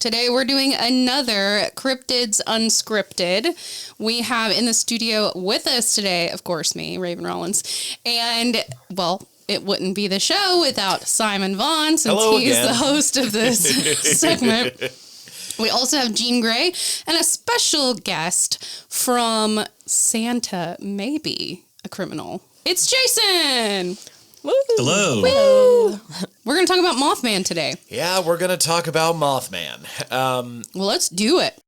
Today we're doing another Cryptids Unscripted. We have in the studio with us today, of course, me, Raven Rollins, and, well, it wouldn't be the show without Simon Vaughn, since he's the host of this segment. We also have Jean Grey and a special guest from Santa, maybe a criminal. It's Jason! Woo. Hello. Woo. We're going to talk about Mothman today. Yeah, we're going to talk about Mothman. Well, let's do it.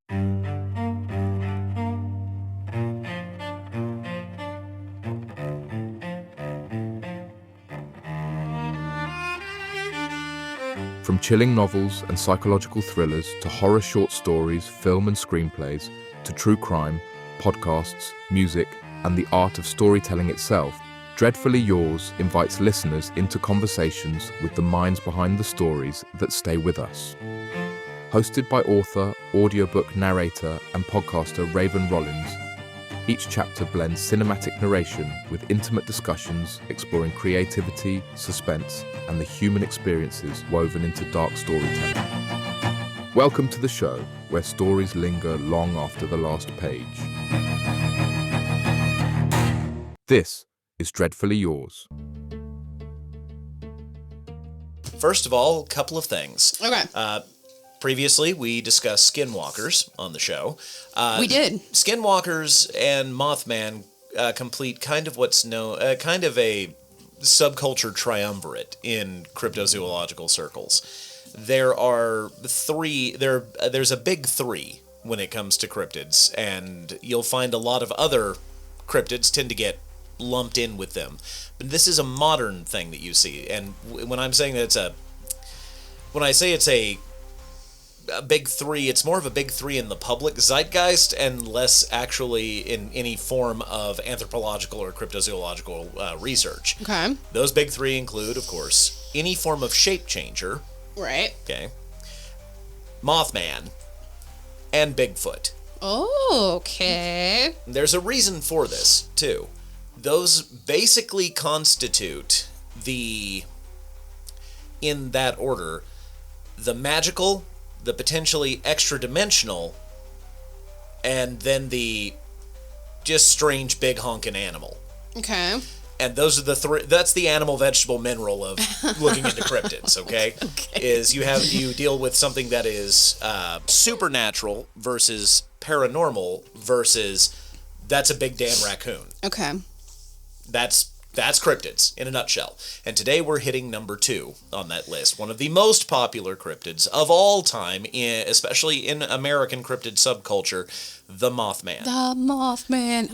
From chilling novels and psychological thrillers to horror short stories, film and screenplays, to true crime, podcasts, music, and the art of storytelling itself, Dreadfully Yours invites listeners into conversations with the minds behind the stories that stay with us. Hosted by author, audiobook narrator, and podcaster Raven Rollins, each chapter blends cinematic narration with intimate discussions exploring creativity, suspense, and the human experiences woven into dark storytelling. Welcome to the show, where stories linger long after the last page. This is Dreadfully Yours. First of all, a couple of things. Okay. Previously, we discussed skinwalkers on the show. We did. Skinwalkers and Mothman complete kind of what's known, kind of a subculture triumvirate in cryptozoological circles. There are three. There's a big three when it comes to cryptids, and you'll find a lot of other cryptids tend to get lumped in with them. But this is a modern thing that you see, and when I'm saying that when I say it's a big three, it's more of a big three in the public zeitgeist and less actually in any form of anthropological or cryptozoological research. Okay. Those big three include, of course, any form of shape changer. Right. Okay. Mothman and Bigfoot. Oh, okay. There's a reason for this, too. Those basically constitute in that order, the magical, the potentially extra-dimensional, and then the just strange big honkin' animal. Okay. And those are the three. That's the animal, vegetable, mineral of looking into cryptids. Okay, is you deal with something that is supernatural versus paranormal versus that's a big damn raccoon. Okay. That's cryptids in a nutshell. And today we're hitting number 2 on that list. One of the most popular cryptids of all time, especially in American cryptid subculture, the Mothman. The Mothman.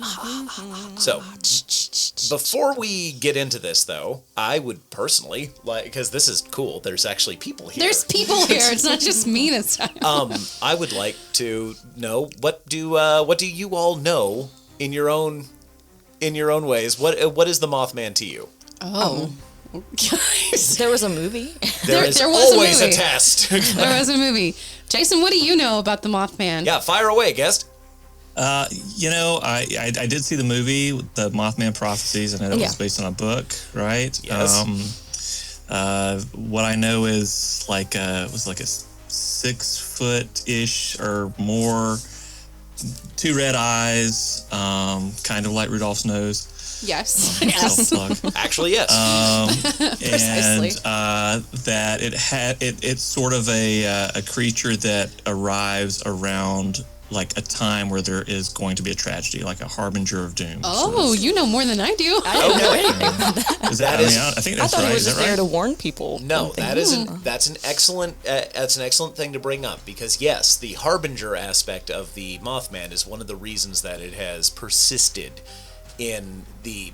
So, before we get into this, though, I would personally like, because this is cool. There's actually people here. There's people here. It's not just me this time. I would like to know what do you all know in your own ways? What is the Mothman to you? Oh. Guys. There was a movie? There was always a test. There was a movie. Jason, what do you know about the Mothman? Yeah, fire away, guest. I did see the movie, the Mothman Prophecies, and it was based on a book, right? Yes. What I know is it was like a 6-foot-ish or more, 2 red eyes, kind of like Rudolph's nose. Yes. Actually, yes. Precisely. And that it's sort of a creature that arrives around like a time where there is going to be a tragedy, like a harbinger of doom. Oh, you know more than I do. I didn't know anything about that. I think that's I thought right. he was Is that there right? to warn people. No, that's an excellent thing to bring up, because yes, the harbinger aspect of the Mothman is one of the reasons that it has persisted in the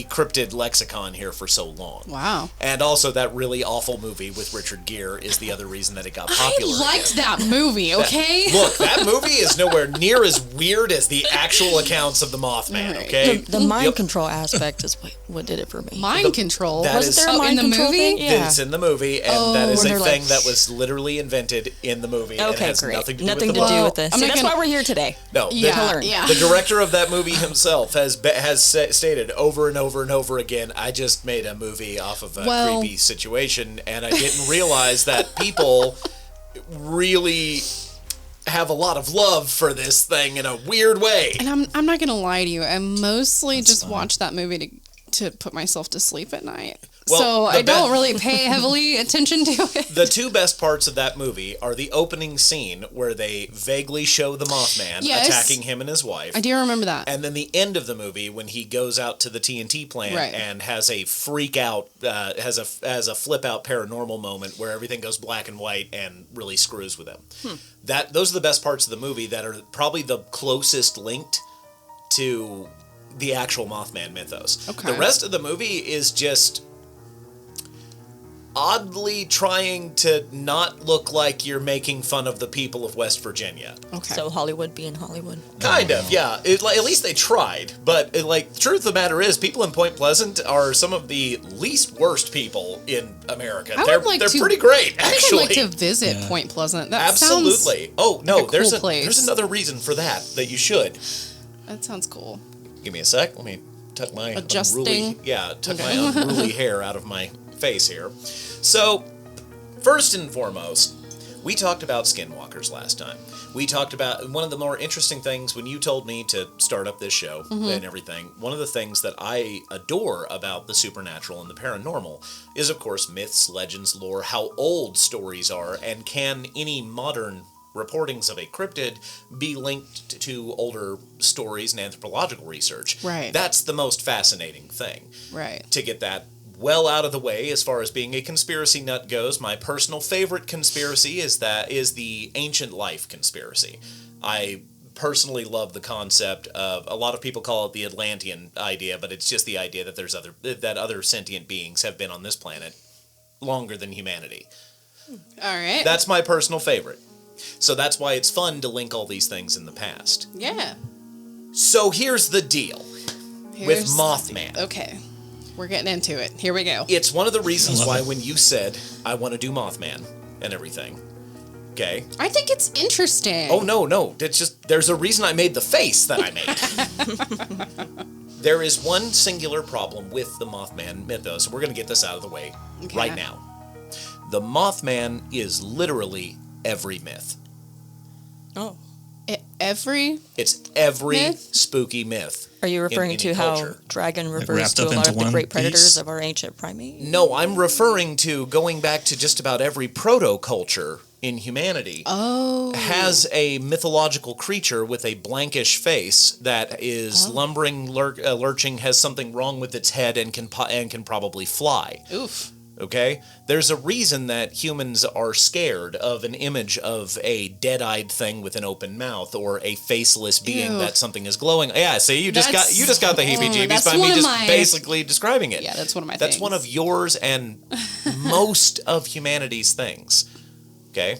cryptid lexicon here for so long. Wow. And also that really awful movie with Richard Gere is the other reason that it got popular. I liked that movie, okay? Look, that movie is nowhere near as weird as the actual accounts of the Mothman, okay? The mind control aspect is what did it for me. Mind control? Wasn't there a mind in the control movie? thing? Yeah. It's in the movie, and that is a Where they're thing like, that was literally invented in the movie. Okay, and it has great. nothing to Nothing do with the to do book. with this. I'm See, not that's gonna- why we're here today. No, Yeah, learn. yeah. the director of that movie himself has stated over and over and over again, I just made a movie off of a creepy situation, and I didn't realize that people really have a lot of love for this thing in a weird way. And I'm not gonna lie to you. I mostly just watch that movie to put myself to sleep at night. Well, so I don't really pay heavily attention to it. The two best parts of that movie are the opening scene where they vaguely show the Mothman attacking him and his wife. I do remember that. And then the end of the movie when he goes out to the TNT plant and has a freak out, has a flip out paranormal moment where everything goes black and white and really screws with him. Those are the best parts of the movie that are probably the closest linked to the actual Mothman mythos. Okay. The rest of the movie is just oddly trying to not look like you're making fun of the people of West Virginia. Okay. So Hollywood being Hollywood. Kind of, yeah. At least they tried. But, the truth of the matter is, people in Point Pleasant are some of the least worst people in America. They're pretty great, actually. I would like to visit Point Pleasant. That Absolutely. Sounds there's cool place. There's another reason for that you should. That sounds cool. Give me a sec. Let me tuck my Adjusting. my unruly hair out of my face here. So, first and foremost, we talked about skinwalkers last time. We talked about one of the more interesting things when you told me to start up this show and everything. One of the things that I adore about the supernatural and the paranormal is, of course, myths, legends, lore, how old stories are, and can any modern reportings of a cryptid be linked to older stories and anthropological research. Right. That's the most fascinating thing. Right. To get that well out of the way as far as being a conspiracy nut goes, my personal favorite conspiracy is the ancient life conspiracy. I personally love the concept of, a lot of people call it the Atlantean idea, but it's just the idea that other sentient beings have been on this planet longer than humanity. All right. That's my personal favorite. So that's why it's fun to link all these things in the past. Yeah. So here's the deal with Mothman. Okay. We're getting into it. Here we go. It's one of the reasons why when you said, I want to do Mothman and everything, okay? I think it's interesting. Oh, no. It's just, there's a reason I made the face that I made. There is one singular problem with the Mothman mythos, and we're going to get this out of the way right now. The Mothman is literally every myth. Oh. It's every myth? Spooky myth. Are you referring to how dragon refers to a lot of the great predators of our ancient primates? No, I'm referring to going back to just about every proto-culture in humanity has a mythological creature with a blankish face that is lumbering, lurching, has something wrong with its head, and can probably fly. Oof. Okay? There's a reason that humans are scared of an image of a dead-eyed thing with an open mouth or a faceless being that something is glowing. Yeah, see, you just got the heebie-jeebies by me just basically describing it. Yeah, that's one of my things. That's one of yours and most of humanity's things. Okay?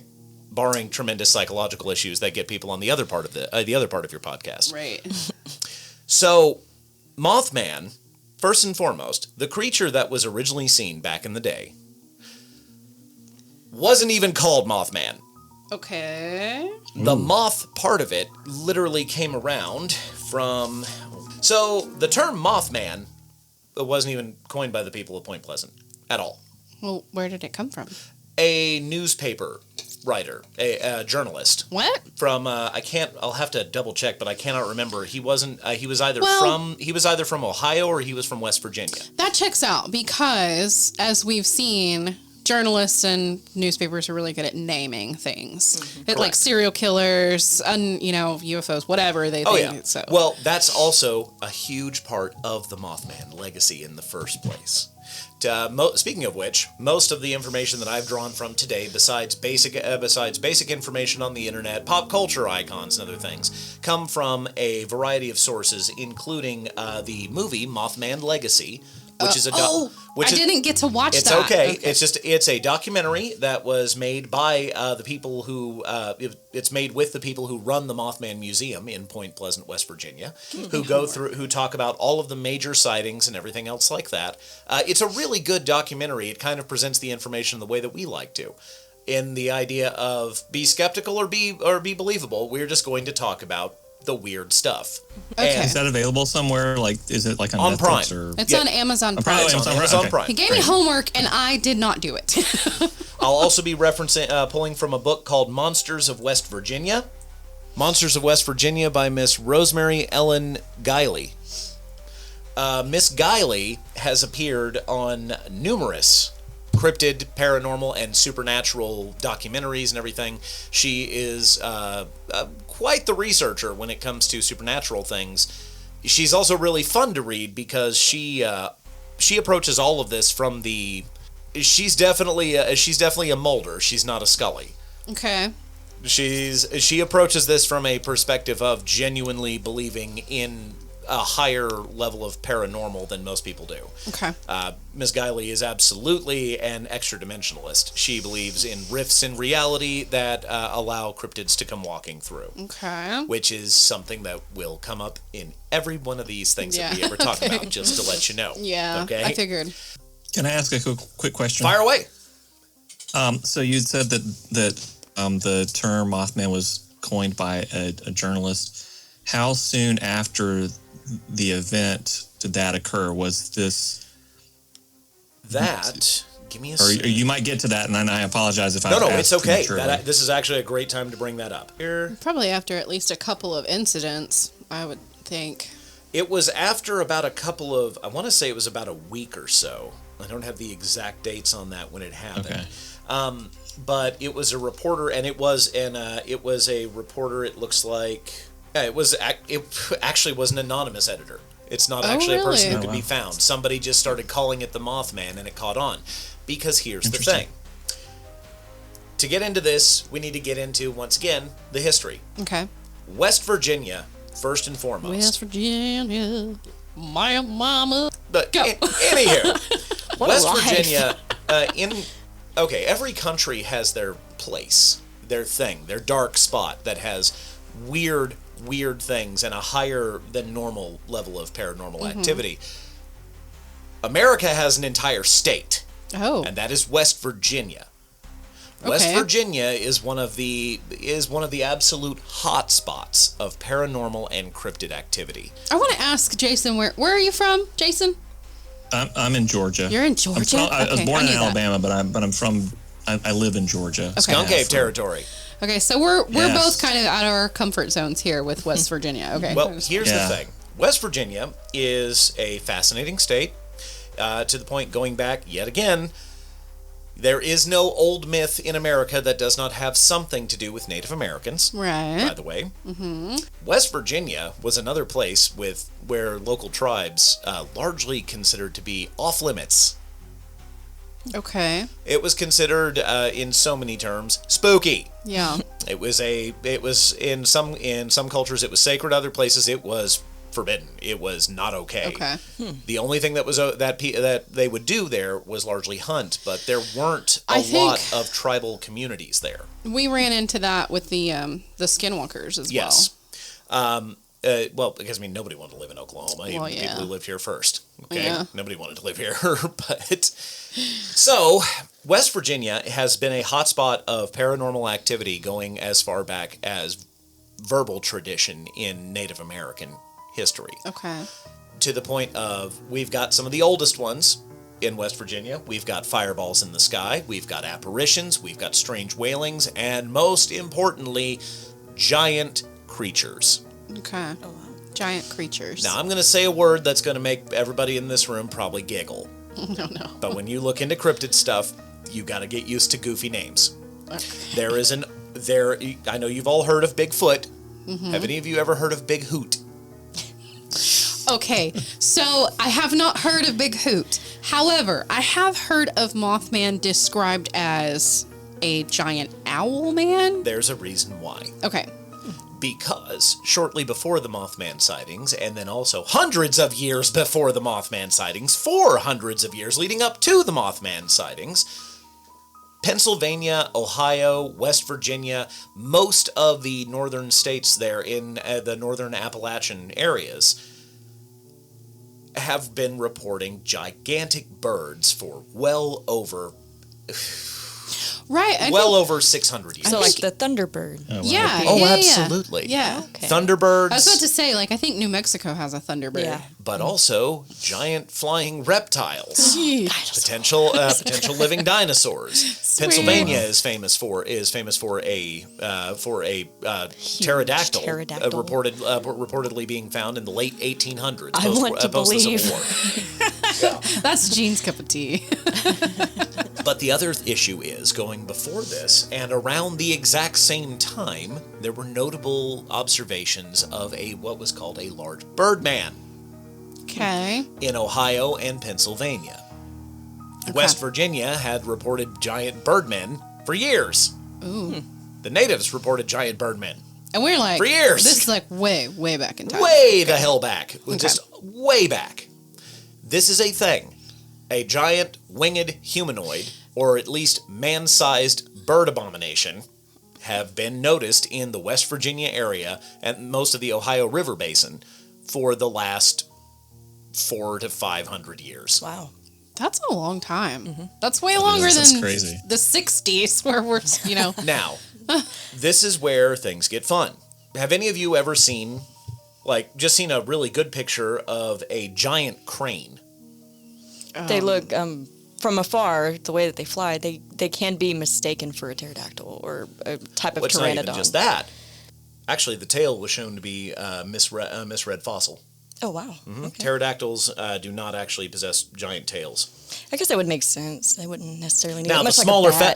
Barring tremendous psychological issues that get people on the other part of your podcast. Right. So, Mothman, first and foremost, the creature that was originally seen back in the day wasn't even called Mothman. Okay. The moth part of it literally came around from... So, the term Mothman wasn't even coined by the people of Point Pleasant at all. Well, where did it come from? A newspaper writer, a journalist. What? From I'll have to double check, but I cannot remember. He wasn't. He was either from Ohio or he was from West Virginia. That checks out because, as we've seen, journalists and newspapers are really good at naming things. Mm-hmm. Like serial killers, UFOs, whatever they think. Yeah. So. Well, that's also a huge part of the Mothman legacy in the first place. Speaking of which, most of the information that I've drawn from today, besides basic information on the internet, pop culture icons and other things, come from a variety of sources, including the movie Mothman Legacy, which is I didn't get to watch that. It's okay. It's a documentary that was made by the people who it's made with the people who run the Mothman Museum in Point Pleasant, West Virginia, who talk about all of the major sightings and everything else like that. It's a really good documentary. It kind of presents the information the way that we like to, in the idea of be skeptical or be believable. We're just going to talk about the weird stuff. Okay. And Is that available somewhere? Like, is it like on Netflix Prime? Or? It's on Amazon Prime. It's on Amazon Prime. He gave me homework, and I did not do it. I'll also be referencing pulling from a book called Monsters of West Virginia. Monsters of West Virginia by Miss Rosemary Ellen Guiley. Miss Guiley has appeared on numerous cryptid, paranormal, and supernatural documentaries and everything. She is quite the researcher when it comes to supernatural things. She's also really fun to read because she approaches all of this from the... She's definitely a Mulder. She's not a Scully. Okay. She approaches this from a perspective of genuinely believing in a higher level of paranormal than most people do. Okay. Ms. Guiley is absolutely an extra-dimensionalist. She believes in rifts in reality that allow cryptids to come walking through. Okay. Which is something that will come up in every one of these things that we ever talk about, just to let you know. Yeah, okay? I figured. Can I ask a quick question? Fire away. So you said that the term Mothman was coined by a journalist. How soon after the event did that occur? Was this... Give me a Or second. you might get to that, and I apologize if I No, asked it's okay. prematurely. This is actually a great time to bring that up. Probably after at least a couple of incidents, I would think. It was after about a couple of... I want to say it was about a week or so. I don't have the exact dates on that when it happened. Okay. But it was a reporter, and it was a reporter. It looks like it actually was an anonymous editor. It's not actually a person who could be found. Somebody just started calling it the Mothman, and it caught on. Because here's the thing: to get into this, we need to get into once again the history. Okay. West Virginia, first and foremost. West Virginia, my mama. But Go. Anywho, West Virginia. Every country has their place, their thing, their dark spot that has weird things and a higher than normal level of paranormal activity. America has an entire state. Oh. And that is West Virginia. West Virginia is one of the absolute hot spots of paranormal and cryptid activity. I want to ask Jason, where are you from, Jason? I'm in Georgia. You're in Georgia? I was born in that. Alabama, but I live in Georgia. Okay. Skunk Cave territory. Okay, so we're both kind of out of our comfort zones here with West Virginia. Okay. Well, here's the thing. West Virginia is a fascinating state, to the point, going back yet again, there is no old myth in America that does not have something to do with Native Americans. Right. By the way. Mm-hmm. West Virginia was another place where local tribes largely considered to be off limits. Okay. It was considered, in so many terms, spooky. Yeah. It was in some cultures it was sacred. Other places it was forbidden. It was not okay. Okay. The only thing that was that they would do there was largely hunt, but there weren't a lot of tribal communities there. We ran into that with the skinwalkers as well. Yes. Because nobody wanted to live in Oklahoma. Even the people who lived here first. Okay. Yeah. Nobody wanted to live here, but so West Virginia has been a hotspot of paranormal activity going as far back as verbal tradition in Native American history. Okay. To the point of, we've got some of the oldest ones in West Virginia. We've got fireballs in the sky. We've got apparitions. We've got strange wailings. And most importantly, giant creatures. Okay. Oh, wow. Giant creatures. Now, I'm going to say a word that's going to make everybody in this room probably giggle. No. But when you look into cryptid stuff, you got to get used to goofy names. Okay. I know you've all heard of Bigfoot. Mm-hmm. Have any of you ever heard of Big Hoot? Okay, so I have not heard of Big Hoot. However, I have heard of Mothman described as a giant owl man. There's a reason why. Okay. Because shortly before the Mothman sightings, and then also hundreds of years before the Mothman sightings, for hundreds of years leading up to the Mothman sightings, Pennsylvania, Ohio, West Virginia, most of the northern states there in the northern Appalachian areas have been reporting gigantic birds for well over... Right. Well over 600 years. So like the Thunderbird. Oh, wow. Yeah. Oh, yeah, absolutely. Yeah. Okay. Thunderbirds. I was about to say, like, I think New Mexico has a Thunderbird. Yeah. But also giant flying reptiles. Jeez. Potential living dinosaurs. Sweet. Pennsylvania is famous for a pterodactyl, pterodactyl. reportedly being found in the late 1800s. I want to post the believe. Civil War. That's Jean's cup of tea. But the other issue is, going before this, and around the exact same time, there were notable observations of what was called a large birdman Okay. in Ohio and Pennsylvania. West Virginia had reported giant birdmen for years. Ooh. The natives reported giant birdmen And we're like, for years. this is like way, way back in time. Way the hell back. Just way back. This is a thing. A giant winged humanoid, or at least man-sized bird abomination, have been noticed in the West Virginia area and most of the Ohio River Basin for the last 400 to 500 years. Wow. That's a long time. That's way longer That's than crazy. the 60s where we're, Now, this is where things get fun. Have any of you ever seen a really good picture of a giant crane? They look, from afar, the way that they fly, they can be mistaken for a pterodactyl or a type of It's not even pteranodon. just that. Actually, the tail was shown to be a misread fossil. Oh, wow. Okay. Pterodactyls do not actually possess giant tails. I guess that would make sense. They wouldn't necessarily need Now, it. the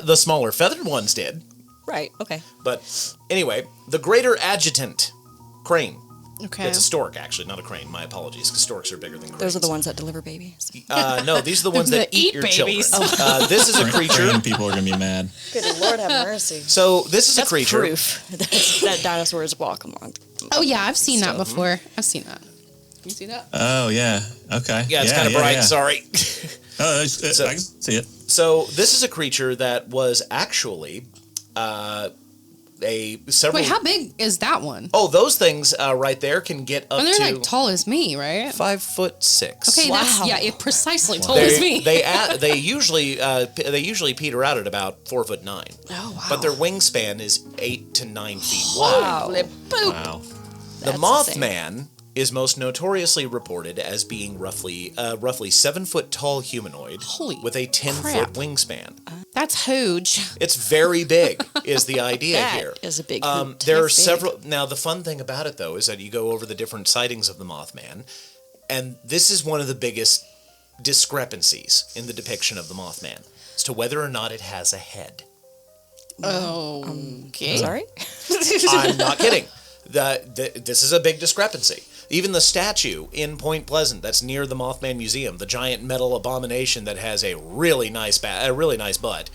Much smaller feathered ones did. Right, okay. But anyway, the greater adjutant crane. Okay. It's a stork, actually, not a crane. My apologies, because storks are bigger than cranes. Those are the ones that deliver babies. No, these are the ones that That eat eat your babies. children. This is a creature. Crane people are going to be mad. Good Lord have mercy. So this is That's a creature. proof that dinosaurs walk among. Oh, yeah, I've seen that before. I've seen that. You see that? Oh, yeah. Okay. Yeah, it's kind of bright. Yeah. Sorry. Oh, I can see it. So this is a creature that was actually several. Wait, how big is that one? Oh, those things right there can get up And they're to like tall as me, right? 5'6". Okay, Wow. it precisely tall as me. They usually peter out at about 4'9". Oh, wow. But their wingspan is 8 to 9 feet wide. Wow. Boop. Wow. The That's Mothman is most notoriously reported as being roughly 7 foot tall humanoid Holy with a 10 crap. foot wingspan. That's huge. It's very big, is the idea That here. is a big hoot. There are That's big. several. Now, the fun thing about it, though, is that you go over the different sightings of the Mothman, and this is one of the biggest discrepancies in the depiction of the Mothman as to whether or not it has a head. Okay. Sorry? I'm not kidding. This is a big discrepancy. Even the statue in Point Pleasant that's near the Mothman Museum, the giant metal abomination that has a really nice butt.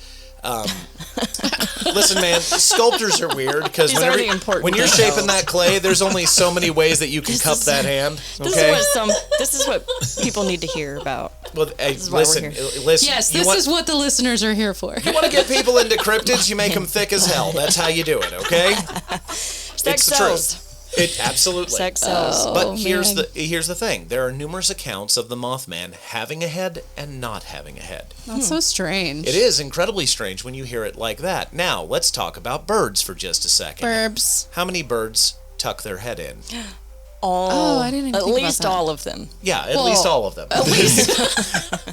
Listen, man, sculptors are weird because These are the important when you're details. shaping that clay, there's only so many ways that you can cup that hand. Okay. This is what people need to hear about. Well, hey, is why we're here. listen. Yes, this is what the listeners are here for. You want to get people into cryptids, you make them thick as hell. That's how you do it, okay? Sex It's the sells. truth. It absolutely. Sex sells. But here's man. the thing. There are numerous accounts of the Mothman having a head and not having a head. That's so strange. It is incredibly strange when you hear it like that. Now, let's talk about birds for just a second. Burbs. How many birds tuck their head in? Oh, I didn't even At think about least that. all of them. Yeah, at least all of them. At least.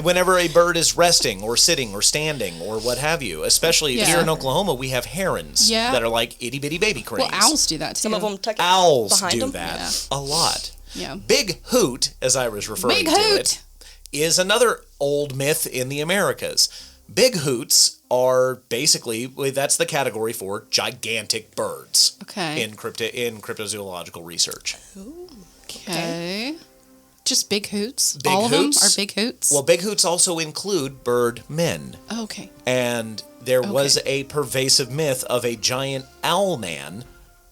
Whenever a bird is resting or sitting or standing or what have you, especially Yeah. here in Oklahoma, we have herons Yeah. that are like itty-bitty baby cranes. Well, owls do that too. Some of them tuck Owls behind do them. that Yeah. a lot. Yeah. Big Hoot, as I was referring Big to Hoot. it, is another old myth in the Americas. Big Hoots are basically, that's the category for gigantic birds Okay. in cryptozoological research. Okay. Just big hoots. Big all hoots? of them are big hoots. Well, Big Hoots also include bird men. Okay. And there was a pervasive myth of a giant owl man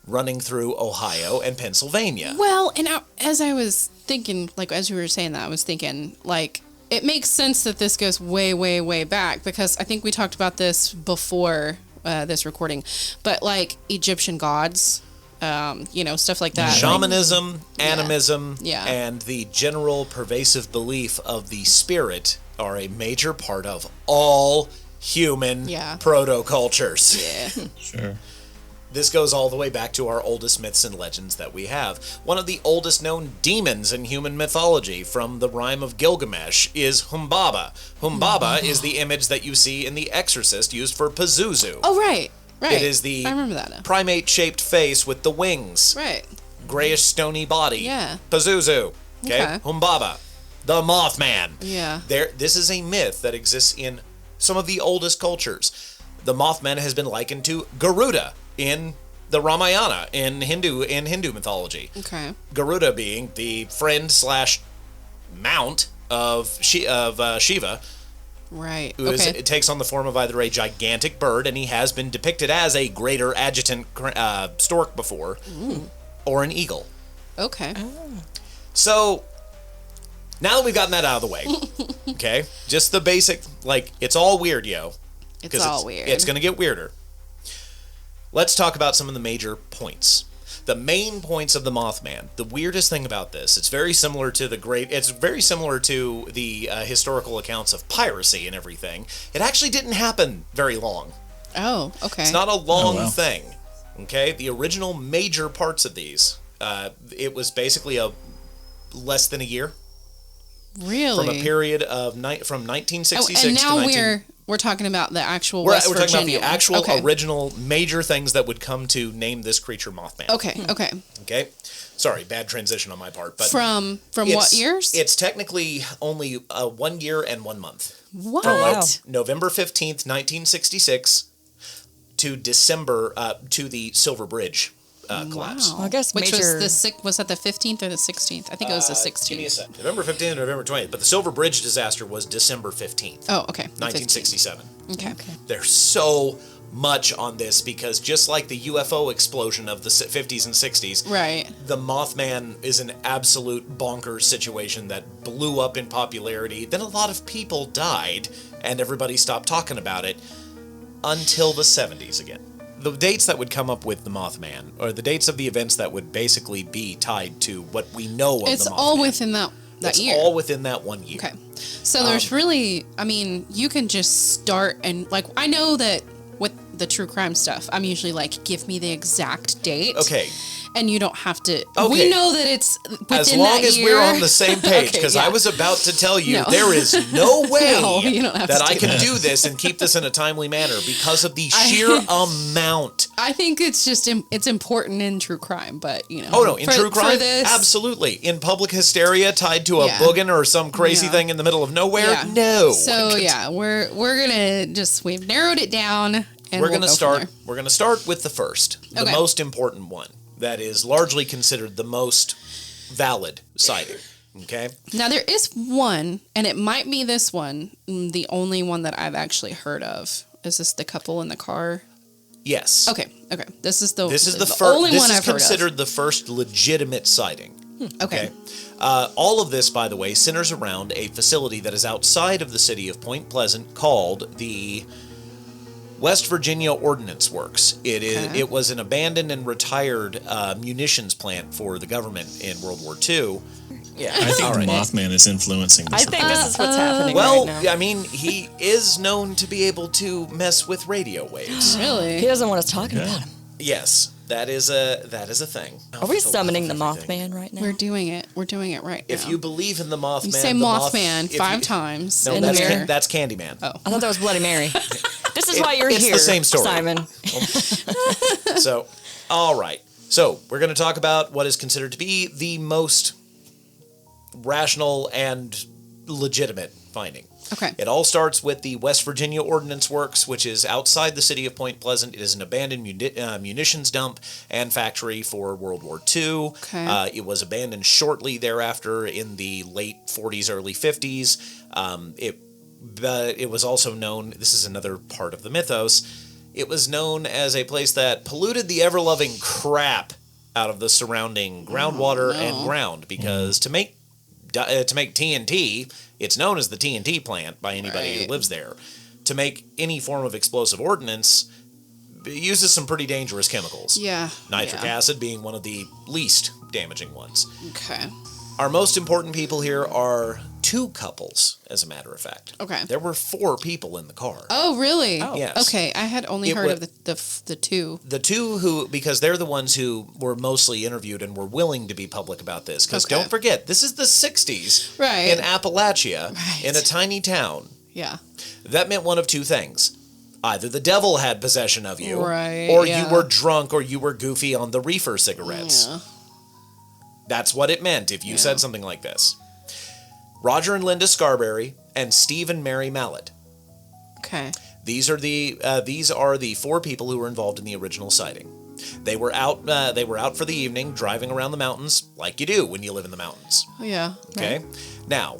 running through Ohio and Pennsylvania. Well, and as I was thinking, like as you were saying that, I was thinking, like, it makes sense that this goes way, way, way back because I think we talked about this before this recording, but like Egyptian gods, stuff like that. Shamanism, animism, Yeah. and the general pervasive belief of the spirit are a major part of all human Yeah. proto-cultures. Yeah. Sure. This goes all the way back to our oldest myths and legends that we have. One of the oldest known demons in human mythology, from the rhyme of Gilgamesh, is Humbaba. Humbaba is the image that you see in The Exorcist used for Pazuzu. Oh, right. Right. It is the I remember that now. primate-shaped face with the wings. Right. Grayish stony body. Yeah. Pazuzu. Okay? Okay. Humbaba. The Mothman. Yeah. This is a myth that exists in some of the oldest cultures. The Mothman has been likened to Garuda in the Ramayana in Hindu mythology. Okay. Garuda being the friend / mount of Shiva, Right. who it takes on the form of either a gigantic bird, and he has been depicted as a greater adjutant stork before, or an eagle. Okay. So, now that we've gotten that out of the way, okay, just the basic, it's all weird, yo. It's all weird. It's going to get weirder. Let's talk about some of the major points. The main points of the Mothman. The weirdest thing about this, it's very similar to the historical accounts of piracy and everything. It actually didn't happen very long. Oh, okay. It's not a long wow. thing. Okay? The original major parts of these, it was basically less than a year. Really? From a period of from 1966 and now to we're talking about the actual We're West talking about Virginia the actual one. original major things that would come to name this creature Mothman. Okay. Okay. Okay? Sorry, bad transition on my part. But From what years? It's technically only 1 year and 1 month. What? Oh, wow. November 15th, 1966 to December, to the Silver Bridge collapse. Wow. Well, I guess Which major- was that the 15th or the 16th? I think it was the Give me a 16th. sec. November 15th and November 20th. But the Silver Bridge disaster was December 15th, Oh, okay. The 1967. 15th. Okay. There's so much on this because just like the UFO explosion of the 50s and 60s, Right. the Mothman is an absolute bonkers situation that blew up in popularity. Then a lot of people died and everybody stopped talking about it until the 70s again. The dates that would come up with the Mothman, or the dates of the events that would basically be tied to what we know of It's the Mothman. all within that It's year. all within that 1 year. Okay. So there's really, I mean, you can just start and I know that with the true crime stuff, I'm usually like, give me the exact date. Okay. And you don't have to. Okay. We know that it's within As long that as year. we're on the same page, Okay, because yeah. I was about to tell you No. there is no way No, you don't have that to I do can that. do this and keep this in a timely manner because of the sheer amount. I think it's just it's important in true crime, but Oh no, in true crime, for this, absolutely. In public hysteria tied to a Yeah. boogin or some crazy Yeah. thing in the middle of nowhere, Yeah. no. So yeah, we're gonna we've narrowed it down, and We're we'll gonna go start. from there. We're gonna start with the first, the Okay. most important one. That is largely considered the most valid sighting. Okay. Now there is one, and it might be this one, the only one that I've actually heard of. Is this the couple in the car? Yes. Okay. This is the first. only This one is I've heard of. considered the first legitimate sighting. Okay. All of this, by the way, centers around a facility that is outside of the city of Point Pleasant called the West Virginia Ordnance Works. It was an abandoned and retired munitions plant for the government in World War II. Yeah, I think the Mothman is influencing this. I think this is what's happening Well, right now. I mean, he is known to be able to mess with radio waves. Really? He doesn't want us talking about him. Yes, that is a thing. Are we summoning the Mothman right now? We're doing it. We're doing it right now. If you believe in the Mothman, You say the Mothman if 5 you- times No, in the that's mirror. that's Candyman. Oh. I thought that was Bloody Mary. This is why you're it's here, the same story. Simon. So, all right. So we're going to talk about what is considered to be the most rational and legitimate finding. Okay. It all starts with the West Virginia Ordnance Works, which is outside the city of Point Pleasant. It is an abandoned munitions dump and factory for World War II. Okay. It was abandoned shortly thereafter in the late 40s, early 50s. But it was also known, this is another part of the mythos, it was known as a place that polluted the ever-loving crap out of the surrounding groundwater and ground, because to make TNT, it's known as the TNT plant by anybody who lives there. To make any form of explosive ordnance, it uses some pretty dangerous chemicals. Yeah. Nitric yeah. acid being one of the least damaging ones. Okay. Our most important people here are two couples, as a matter of fact. Okay. There were 4 people in the car. Oh, really? Oh. Yes. Okay, I had only heard of the two. The two who, because they're the ones who were mostly interviewed and were willing to be public about this. Because Okay. don't forget, this is the 60s Right. in Appalachia, Right. in a tiny town. Yeah. That meant one of two things. Either the devil had possession of you, Right, or yeah. you were drunk, or you were goofy on the reefer cigarettes. Yeah. That's what it meant if you said something like this. Roger and Linda Scarberry and Steve and Mary Mallet. Okay. These are the 4 people who were involved in the original sighting. They were out. They were out for the evening, driving around the mountains, like you do when you live in the mountains. Oh, yeah. Okay. Now,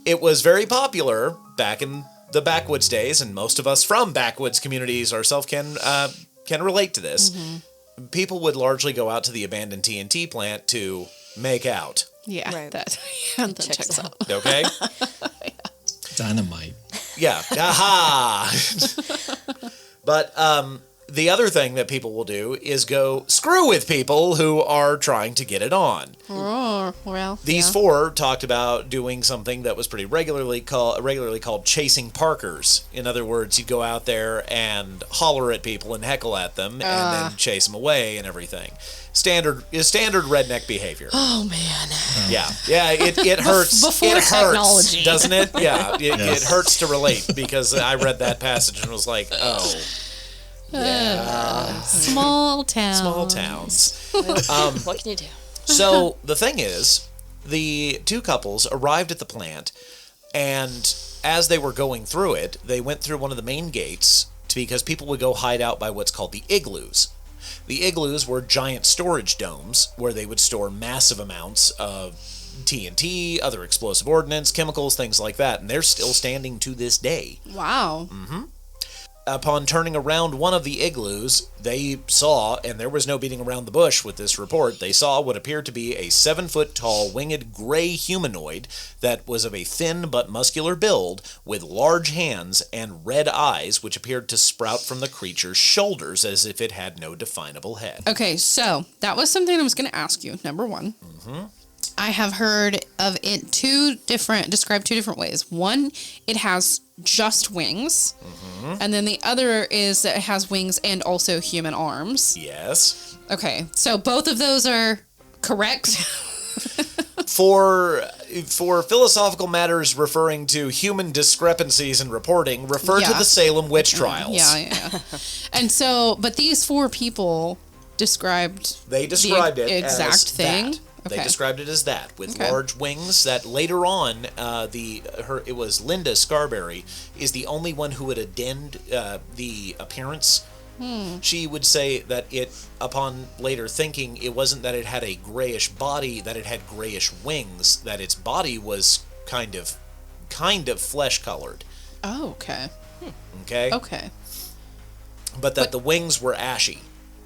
it was very popular back in the backwoods days, and most of us from backwoods communities ourselves can relate to this. Mm-hmm. People would largely go out to the abandoned TNT plant to make out. Yeah. Right. That checks out. Okay. Dynamite. Yeah. Aha. But the other thing that people will do is go screw with people who are trying to get it on. Oh, well. These yeah. 4 talked about doing something that was pretty regularly called chasing Parkers. In other words, you'd go out there and holler at people and heckle at them and then chase them away and everything. Standard redneck behavior. Oh, man. Yeah, it hurts. Before it hurts, technology. doesn't it? Yeah, it Yes. hurts to relate because I read that passage and was like, oh, yeah, Small town. small towns. What can you do? So the thing is, the 2 couples arrived at the plant, and as they were going through it, they went through one of the main gates because people would go hide out by what's called the igloos. The igloos were giant storage domes where they would store massive amounts of TNT, other explosive ordnance, chemicals, things like that, and they're still standing to this day. Wow. Upon turning around one of the igloos, they saw, and there was no beating around the bush with this report, they saw what appeared to be a 7-foot-tall winged gray humanoid that was of a thin but muscular build, with large hands and red eyes, which appeared to sprout from the creature's shoulders as if it had no definable head. Okay, so that was something I was going to ask you. Number one. I have heard of it described 2 different ways. One, it has just wings. And then the other is that it has wings and also human arms. Yes. Okay, so both of those are correct. For philosophical matters referring to human discrepancies in reporting, refer to Yeah. the Salem witch trials. Yeah. And so, but these 4 people described They described the it exact as thing. that. They Okay. described it as that, with Okay. large wings that later on, it was Linda Scarberry, is the only one who would addend the appearance. She would say that it, upon later thinking, it wasn't that it had a grayish body, that it had grayish wings, that its body was kind of flesh colored. Oh, okay. Okay? Okay. But that the wings were ashy.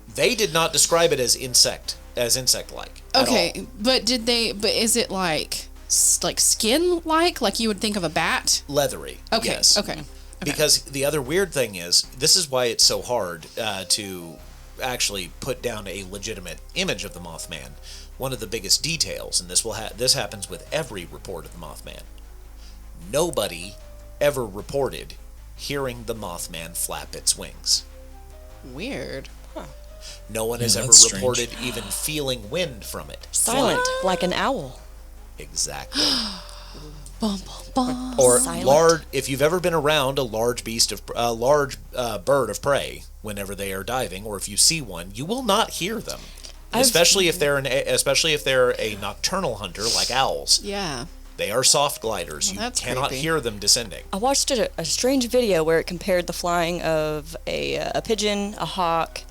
They did not describe it as insect-like. at Okay, all. but is it like skin-like? Like you would think of a bat? Leathery. Okay, Yes. okay. Because the other weird thing is, this is why it's so hard to actually put down a legitimate image of the Mothman. One of the biggest details, and this happens with every report of the Mothman. Nobody ever reported hearing the Mothman flap its wings. Weird. No one has ever that's strange. reported even feeling wind from it. Silent, like an owl. Exactly. Bum, bum, bum. Or Silent. if you've ever been around a large bird of prey whenever they are diving, or if you see one, you will not hear them. Especially if they're a nocturnal hunter like owls. Yeah. They are soft gliders. You that's cannot creepy. hear them descending. I watched a strange video where it compared the flying of a pigeon, a hawk,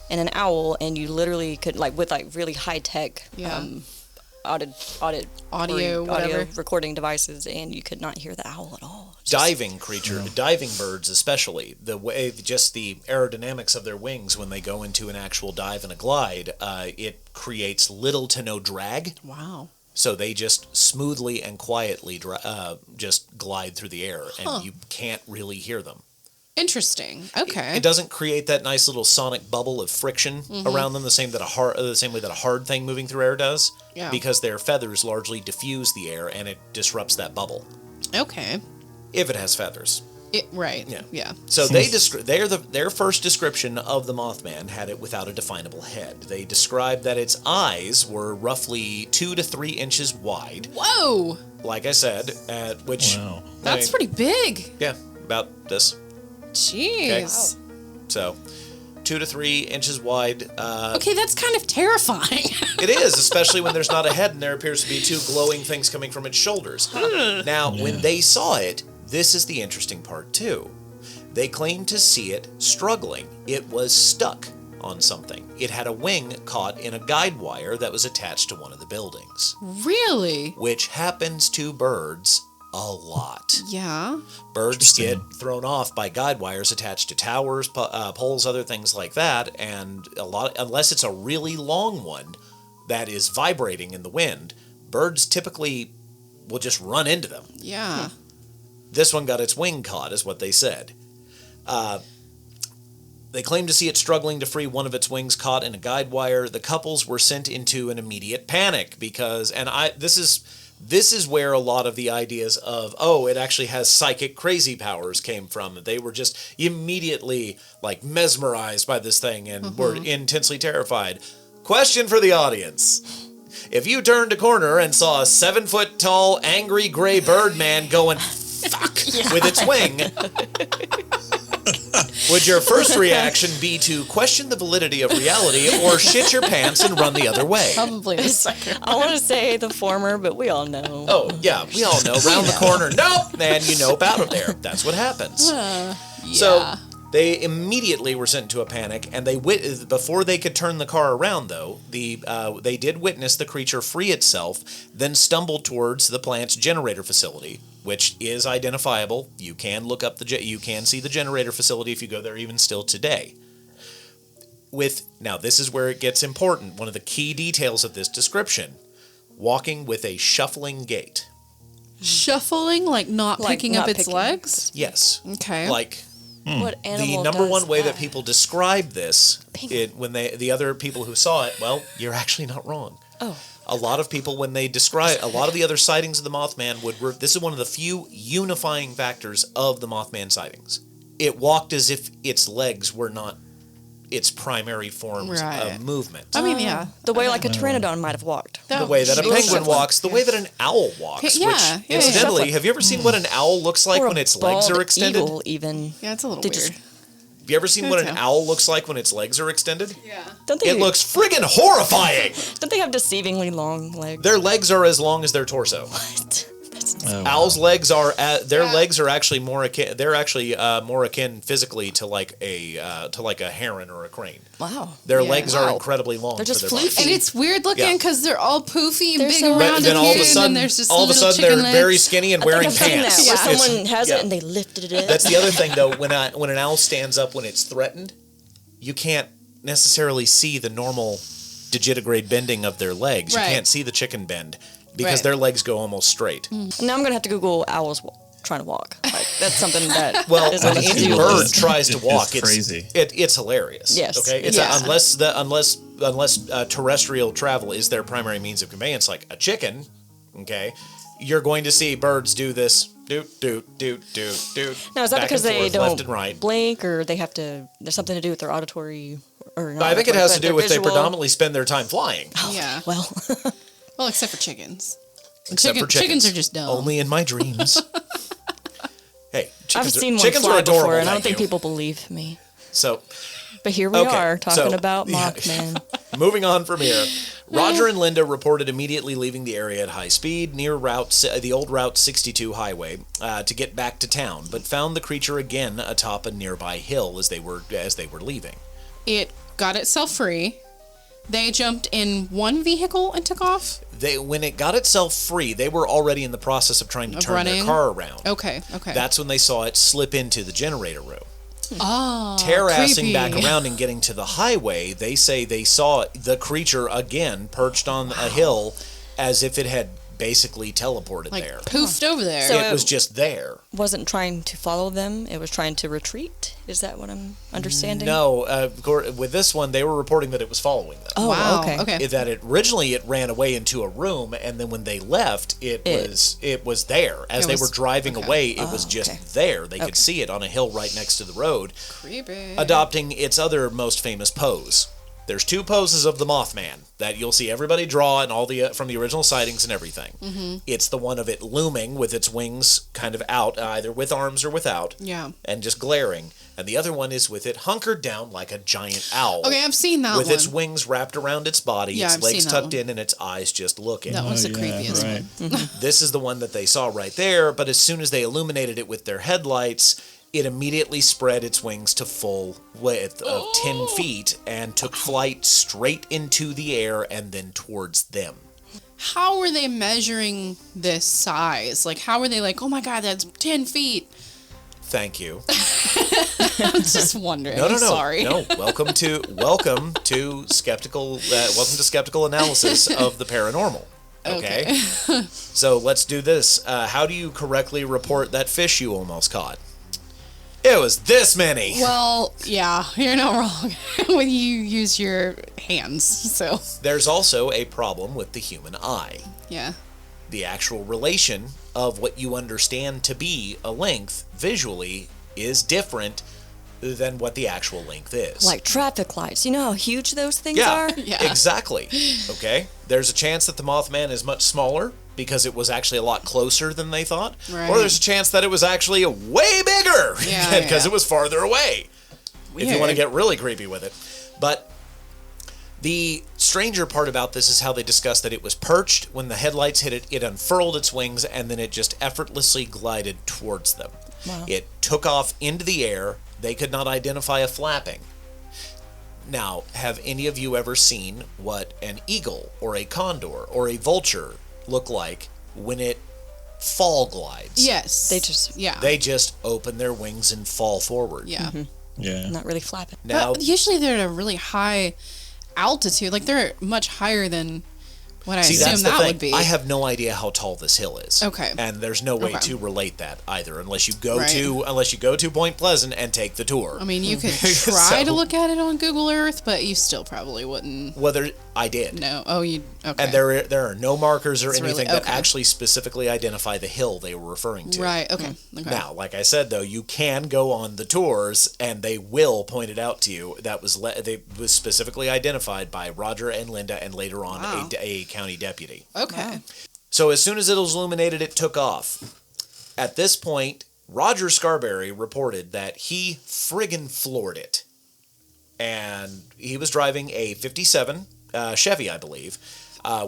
and an owl, and you literally could with really high tech Yeah. audio whatever. recording devices, and you could not hear the owl at all. Diving birds especially, the way just the aerodynamics of their wings when they go into an actual dive and a glide, it creates little to no drag. Wow. So they just smoothly and quietly just glide through the air, and you can't really hear them. Interesting. Okay. It doesn't create that nice little sonic bubble of friction around them the same way that a hard thing moving through air does. Yeah. Because their feathers largely diffuse the air and it disrupts that bubble. Okay. If it has feathers. Right. Yeah. Yeah. So their first description of the Mothman had it without a definable head. They described that its eyes were roughly 2 to 3 inches wide. Whoa. Like I said, which Wow. That's pretty big. Yeah, about this. Jeez. So, 2 to 3 inches wide. Okay, that's kind of terrifying. It is, especially when there's not a head and there appears to be 2 glowing things coming from its shoulders. Now, when they saw it, this is the interesting part too. They claimed to see it struggling. It was stuck on something. It had a wing caught in a guide wire that was attached to one of the buildings. Really? Which happens to birds a lot. Yeah. Birds get thrown off by guide wires attached to towers, poles, other things like that, and unless it's a really long one that is vibrating in the wind, birds typically will just run into them. Yeah. This one got its wing caught, is what they said. They claimed to see it struggling to free one of its wings caught in a guide wire. The couples were sent into an immediate panic because, this is where a lot of the ideas of, it actually has psychic crazy powers came from. They were just immediately like mesmerized by this thing and were intensely terrified. Question for the audience. If you turned a corner and saw a 7-foot-tall, angry gray bird man going fuck with its wing, would your first reaction be to question the validity of reality or shit your pants and run the other way? Probably the second. I want to say the former, but we all know. Oh, yeah, we all know. Round the corner, nope, man, you know about it there. That's what happens. So they immediately were sent into a panic, and before they could turn the car around, though, they did witness the creature free itself, then stumbled towards the plant's generator facility, which is identifiable. You can look up you can see the generator facility if you go there even still today. Now, this is where it gets important. One of the key details of this description, walking with a shuffling gait. Shuffling, like not picking up its legs? Yes. Okay. Like... What animal The number does one way that that people describe this, when the other people who saw it, well, you're actually not wrong. Oh. A lot of people, when they describe, a lot of the other sightings of the Mothman this is one of the few unifying factors of the Mothman sightings. It walked as if its legs were not its primary forms of movement. I mean, yeah. The way like a pteranodon might have walked. The way that a penguin walks, the way that an owl walks. Yeah, which, incidentally, have you ever seen what an owl looks like Or when a its legs are bald extended? eagle, even. Yeah, it's a little They weird. just- Have you ever seen what an owl looks like when its legs are extended? Yeah. Don't they? It looks friggin' horrifying! Don't they have deceivingly long legs? Their legs are as long as their torso. What? Owls' legs are legs are actually more akin. They're actually more akin physically to like a heron or a crane. Wow. Their Yeah. legs are incredibly long. They're just for their body. floofy. And it's weird looking Yeah. because they're all poofy and They're big so- and But rounded then all of a here, sudden, and then there's just all of a little sudden, they're chicken very legs. skinny and I think wearing I've seen pants. that, where It's- someone has yeah. it and they lifted it. That's the other thing, though. When an owl stands up when it's threatened, you can't necessarily see the normal digitigrade bending of their legs. Right. You can't see the chicken bend because Right. their legs go almost straight. Now I'm gonna have to Google owls trying to walk. Like that's something that Well, is when on the any to-do bird list. tries to walk, It's crazy. It's hilarious. Yes. Okay. It's Yeah. unless terrestrial travel is their primary means of conveyance, like a chicken. Okay, you're going to see birds do this. Doot doot doot doot doot. Now is that back because and they forth, don't left and right? blink, or they have to? There's something to do with their auditory, or not I think it auditory, has to but do their with they visual? predominantly spend their time flying. Yeah. Well, Well, except for chickens. Except for Chickens are just dumb. Only in my dreams. Hey, I've chickens, seen one chickens are fly adorable. before, and I don't thank think you. people believe me. So, But here we Okay, are talking so- about yeah. Mothman. moving on from here, Roger and Linda reported immediately leaving the area at high speed near the old Route 62 highway to get back to town, but found the creature again atop a nearby hill as they were leaving. It got itself free. They jumped in one vehicle and took off. When it got itself free, they were already in the process of trying to turn their running? car around. Okay. That's when they saw it slip into the generator room. Oh, Terrassing creepy. back around and getting to the highway, they say they saw the creature again perched on a hill as if it had basically teleported Like there. poofed over there. So It was just there. Wasn't trying to follow them. It was trying to retreat. Is that what I'm understanding? No, with this one, they were reporting that it was following them. Oh, wow. okay. Okay. That originally it ran away into a room, and then when they left, it was there. As It they was- were driving okay. away, it was just okay. there. They could see it on a hill right next to the road, Creepy. adopting its other most famous pose. There's two poses of the Mothman that you'll see everybody draw and all the from the original sightings and everything. Mm-hmm. It's the one of it looming with its wings kind of out, either with arms or without, Yeah. and just glaring. And the other one is with it hunkered down like a giant owl. Okay, I've seen that with one. its wings wrapped around its body, Yeah, its I've legs seen that tucked one. in, and its eyes just looking. That was the yeah, creepiest right. one. This is the one that they saw right there, but as soon as they illuminated it with their headlights, it immediately spread its wings to full width of 10 feet and took flight straight into the air and then towards them. How were they measuring this size? Like, how were they like, oh my god, that's 10 feet? Thank you. I was just wondering. No. Sorry. No, welcome to skeptical analysis of the paranormal. Okay. So let's do this. How do you correctly report that fish you almost caught? It was this many. Well, yeah, you're not wrong when you use your hands. So, There's also a problem with the human eye. yeah. The actual relation of what you understand to be a length visually is different than what the actual length is. Like traffic lights. You know how huge those things yeah, are? Yeah. exactly. Okay. There's a chance that the Mothman is much smaller because it was actually a lot closer than they thought. Right. Or there's a chance that it was actually way bigger Yeah, because yeah. it was farther away. If you want to Weird. get really creepy with it. But the stranger part about this is how they discussed that it was perched. When the headlights hit it, it unfurled its wings and then it just effortlessly glided towards them. Wow. It took off into the air. They could not identify a flapping. Now, have any of you ever seen what an eagle or a condor or a vulture look like when it fall glides? Yes. Yeah. They just open their wings and fall forward. Yeah. Yeah. Not really flapping. Now, But usually they're at a really high altitude. Like, they're much higher than what I see, assume that's the that thing. would be. I have no idea how tall this hill is. Okay. And there's no way Okay. to relate that either, unless you go Right. to Point Pleasant and take the tour. I mean, you could So- try to look at it on Google Earth, but you still probably wouldn't Whether I did. know. Oh, you okay? And there are no markers or It's really- anything that okay. actually specifically identify the hill they were referring to. right. Okay. Okay. Now, like I said, though, you can go on the tours, and they will point it out to you. That was was specifically identified by Roger and Linda, and later on Wow. a county deputy. Okay. So as soon as it was illuminated, it took off. At this point, Roger Scarberry reported that he friggin' floored it, and he was driving a '57 Chevy, I believe.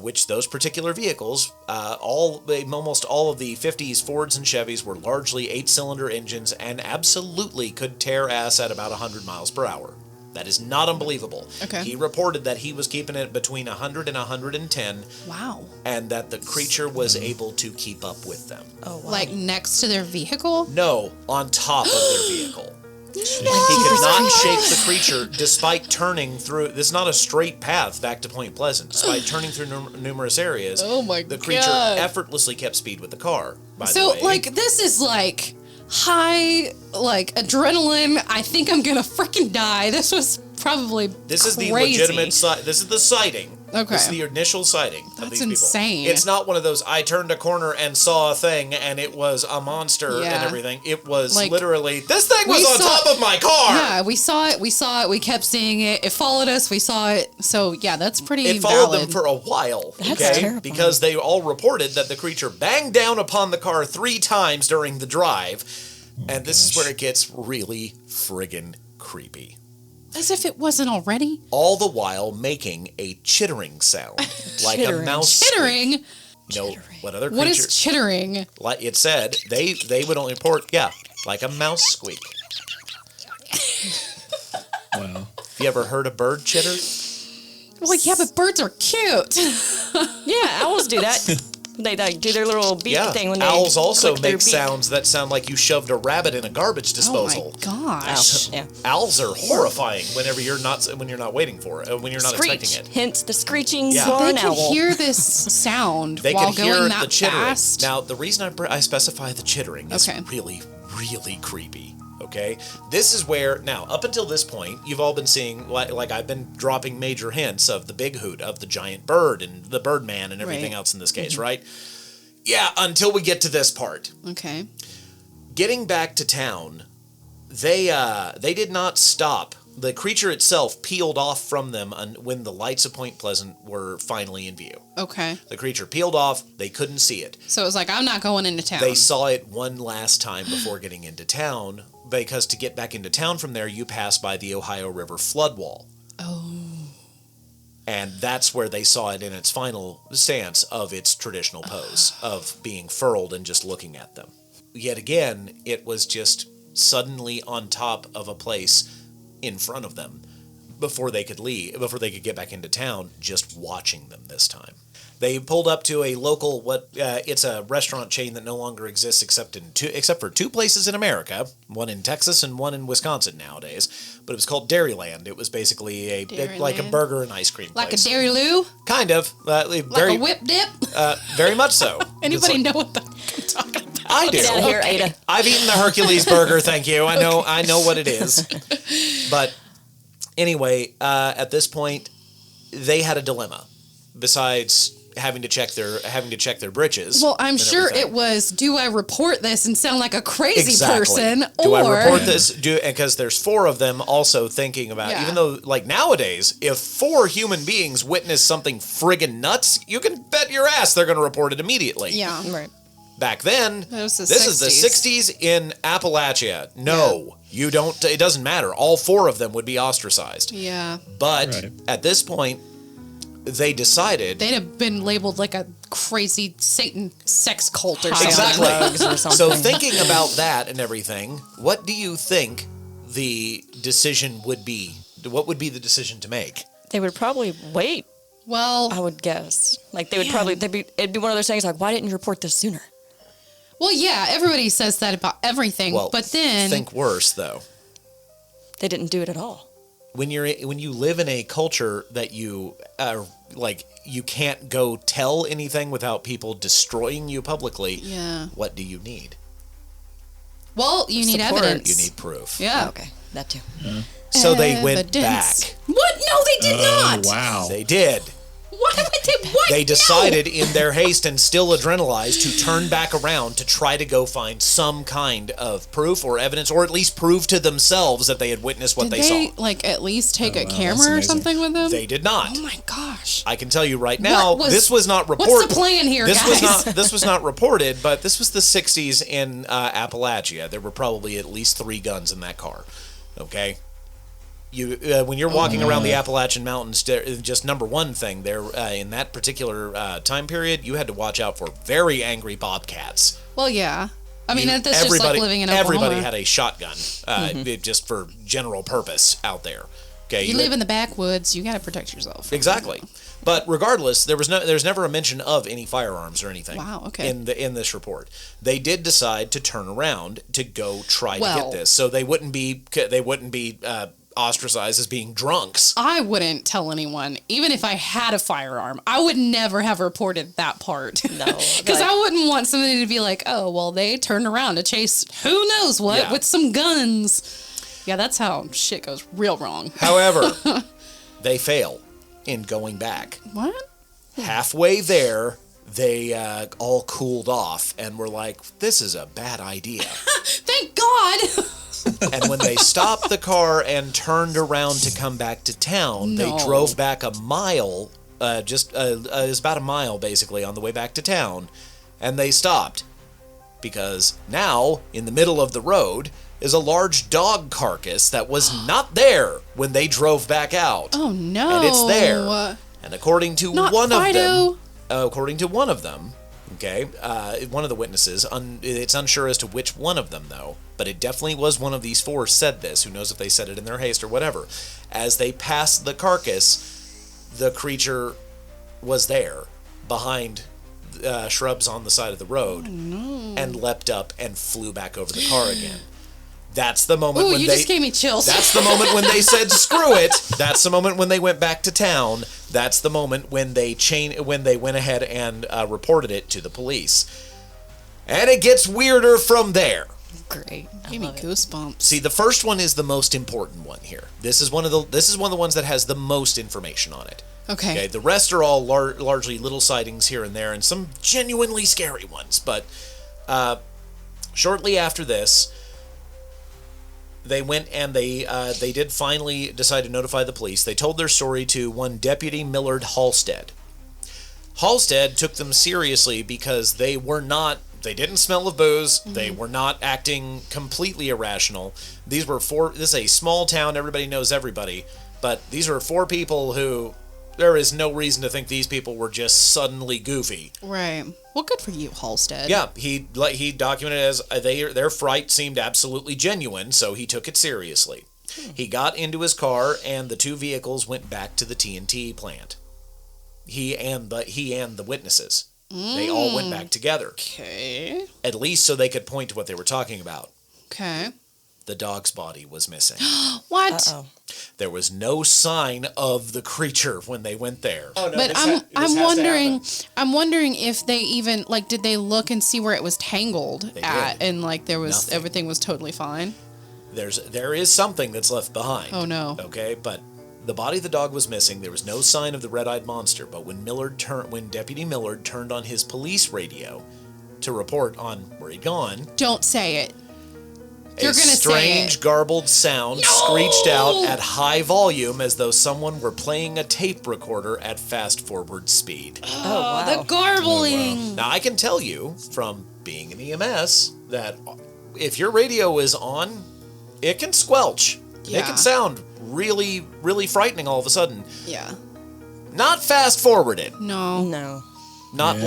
Which those particular vehicles, almost all of the 50s Fords and Chevys were largely 8-cylinder engines and absolutely could tear ass at about 100 miles per hour. That is not unbelievable. Okay. He reported that he was keeping it between 100 and 110, Wow. and that the creature was able to keep up with them. Oh, wow. Like next to their vehicle? No, on top of their vehicle. He could not shake the creature despite turning through. This is not a straight path back to Point Pleasant. Despite turning through numerous areas, Oh my the creature God. effortlessly kept speed with the car. By So, the way, like, this is like high, like adrenaline. I think I'm gonna freaking die. This was probably this is the crazy. legitimate. This is the sighting. Okay. This is the initial sighting of That's these people. insane. It's not one of those. I turned a corner and saw a thing, and it was a monster Yeah. and everything. It was Like, literally this thing was we on saw- top of my car. Yeah, we saw it. We saw it. We kept seeing it. It followed us. We saw it. So yeah, that's pretty It followed valid. them for a while, That's okay? terrifying. Because they all reported that the creature banged down upon the car 3 times during the drive, and this is where it gets really friggin' creepy. As if it wasn't already. All the while making a chittering sound, like a Chittering. mouse. Chittering. You know what other What creature? is chittering? Like it said, they would only report, like a mouse squeak. Wow. Have you ever heard a bird chitter? Well, yeah, but birds are cute. Yeah, owls do that. They like do their little beak thing when they owls also click their make beak. sounds that sound like you shoved a rabbit in a garbage disposal. Oh my gosh. Yeah. Owls are horrifying when you're not waiting for it, when you're not Screech. expecting it. Hence the screeching Yeah. barn They could owl. hear this sound They while could hear going the that chittering. fast. Now, the reason I specify the chittering is Okay. really, really creepy. Okay, this is where now up until this point you've all been seeing like I've been dropping major hints of the big hoot, of the giant bird and the Birdman and everything Right. else in this case, right? Yeah, until we get to this part. Okay. Getting back to town, they did not stop. The creature itself peeled off from them when the lights of Point Pleasant were finally in view. Okay. The creature peeled off. They couldn't see it. So it was like, I'm not going into town. They saw it one last time before getting into town, because to get back into town from there, you pass by the Ohio River flood wall. Oh. And that's where they saw it in its final stance of its traditional pose of being furled and just looking at them. Yet again, it was just suddenly on top of a place in front of them before they could leave, before they could get back into town, just watching them this time. They pulled up to a local, it's a restaurant chain that no longer exists except for two places in America, one in Texas and one in Wisconsin nowadays. But it was called Dairyland. It was basically like a Dairyland? burger and ice cream Like place. a Dairy Lou? Kind of. Like Very, a whip dip? very much so. Anybody It's like- know what I'm talking about? I do. Get out of here, Ada. I've eaten the Hercules burger, thank you. I know what it is. But anyway, at this point, they had a dilemma. Besides having to check their britches. Well, I'm and sure everything. it was, do I report this and sound like a crazy Exactly. person? Do or I report this? Because there's four of them also thinking about, Yeah. even though, like nowadays, if four human beings witness something friggin' nuts, you can bet your ass they're going to report it immediately. Yeah. Right. Back then, That was the this is the 60s. 60s in Appalachia. No, you don't. It doesn't matter. All four of them would be ostracized. Yeah. But Right. at this point, they decided. They'd have been labeled like a crazy Satan sex cult or High something. on Exactly. drugs or So something. thinking about that and everything, what do you think the decision would be? What would be the decision to make? They would probably wait, Well, I would guess. Like they would Man. probably, it'd be one of those things like, why didn't you report this sooner? yeah, everybody says that about everything, Well, but then think worse though. They didn't do it at all. When you live in a culture that you like, you can't go tell anything without people destroying you publicly. Yeah. What do you need? Well, you need Support. evidence. You need proof. Yeah. Oh, okay, that too. So they went Evidence. back. What? No, they did not. Wow. They did. Why would they? What? They No. decided in their haste and still adrenalized to turn back around to try to go find some kind of proof or evidence, or at least prove to themselves that they had witnessed what Did they they saw. like at least take a wow, that's camera or amazing. something with them? They did not. Oh my gosh. I can tell you right now, What was- this was not reported. what's the plan here, this guys? This was not reported, but this was the 60s in Appalachia. There were probably at least 3 guns in that car. Okay? You when you're walking around the Appalachian Mountains, just number one thing there in that particular time period, you had to watch out for very angry bobcats. Well, yeah. I mean, that's just like living in Oklahoma. Everybody had a shotgun, just for general purpose out there. Okay, You live in the backwoods. You got to protect yourself. exactly. But regardless, there's never a mention of any firearms or anything. Wow, okay. In this report, they did decide to turn around to go try to Well- get this, so they wouldn't be ostracized as being drunks. I wouldn't tell anyone, even if I had a firearm. I would never have reported that part. No, Because I wouldn't want somebody to be like, oh, well, they turned around to chase who knows what Yeah. with some guns. Yeah, that's how shit goes real wrong. However, they fail in going back. What? Halfway there, they all cooled off and were like, "This is a bad idea." Thank God. And when they stopped the car and turned around to come back to town, they No. drove back a mile, it was about a mile basically on the way back to town, and they stopped because now in the middle of the road is a large dog carcass that was not there when they drove back out. Oh, no. And it's there. And according to Not one of Fido. them, okay, one of the witnesses, it's unsure as to which one of them though, but it definitely was one of these 4 said this. Who knows if they said it in their haste or whatever. As they passed the carcass, the creature was there behind shrubs on the side of the road and leapt up and flew back over the car again. That's the moment Ooh, when you just gave me chills. That's the moment when they said screw it. That's the moment when they went back to town. That's the moment when they went ahead and reported it to the police. And it gets weirder from there. Great. Give me goosebumps. See, the first one is the most important one here. This is one of the ones that has the most information on it. Okay. The rest are all largely little sightings here and there, and some genuinely scary ones. But shortly after this, they went and they did finally decide to notify the police. They told their story to one Deputy Millard Halstead. Halstead took them seriously because they didn't smell of booze. Mm-hmm. They were not acting completely irrational. This is a small town. Everybody knows everybody. But these are 4 people who there is no reason to think these people were just suddenly goofy. Right. Well, good for you, Halstead. Yeah, he documented as their fright seemed absolutely genuine, so he took it seriously. He got into his car, and the 2 vehicles went back to the TNT plant. He and the witnesses. They all went back together. Okay. At least so they could point to what they were talking about. Okay. The dog's body was missing. What? Uh-oh. There was no sign of the creature when they went there. Oh, no, But I'm wondering if they even did they look and see where it was tangled at, and everything was totally fine. There is something that's left behind. Oh no. Okay, but the body of the dog was missing. There was no sign of the red-eyed monster. But when Deputy Millard turned on his police radio to report on where he'd gone, Don't say it. You're gonna strange, garbled sound screeched out at high volume as though someone were playing a tape recorder at fast-forward speed. Oh, wow. The garbling. Now, I can tell you from being in EMS that if your radio is on, it can squelch. Yeah. It can sound really, really frightening all of a sudden. Yeah. Not fast-forwarded. No. No. Not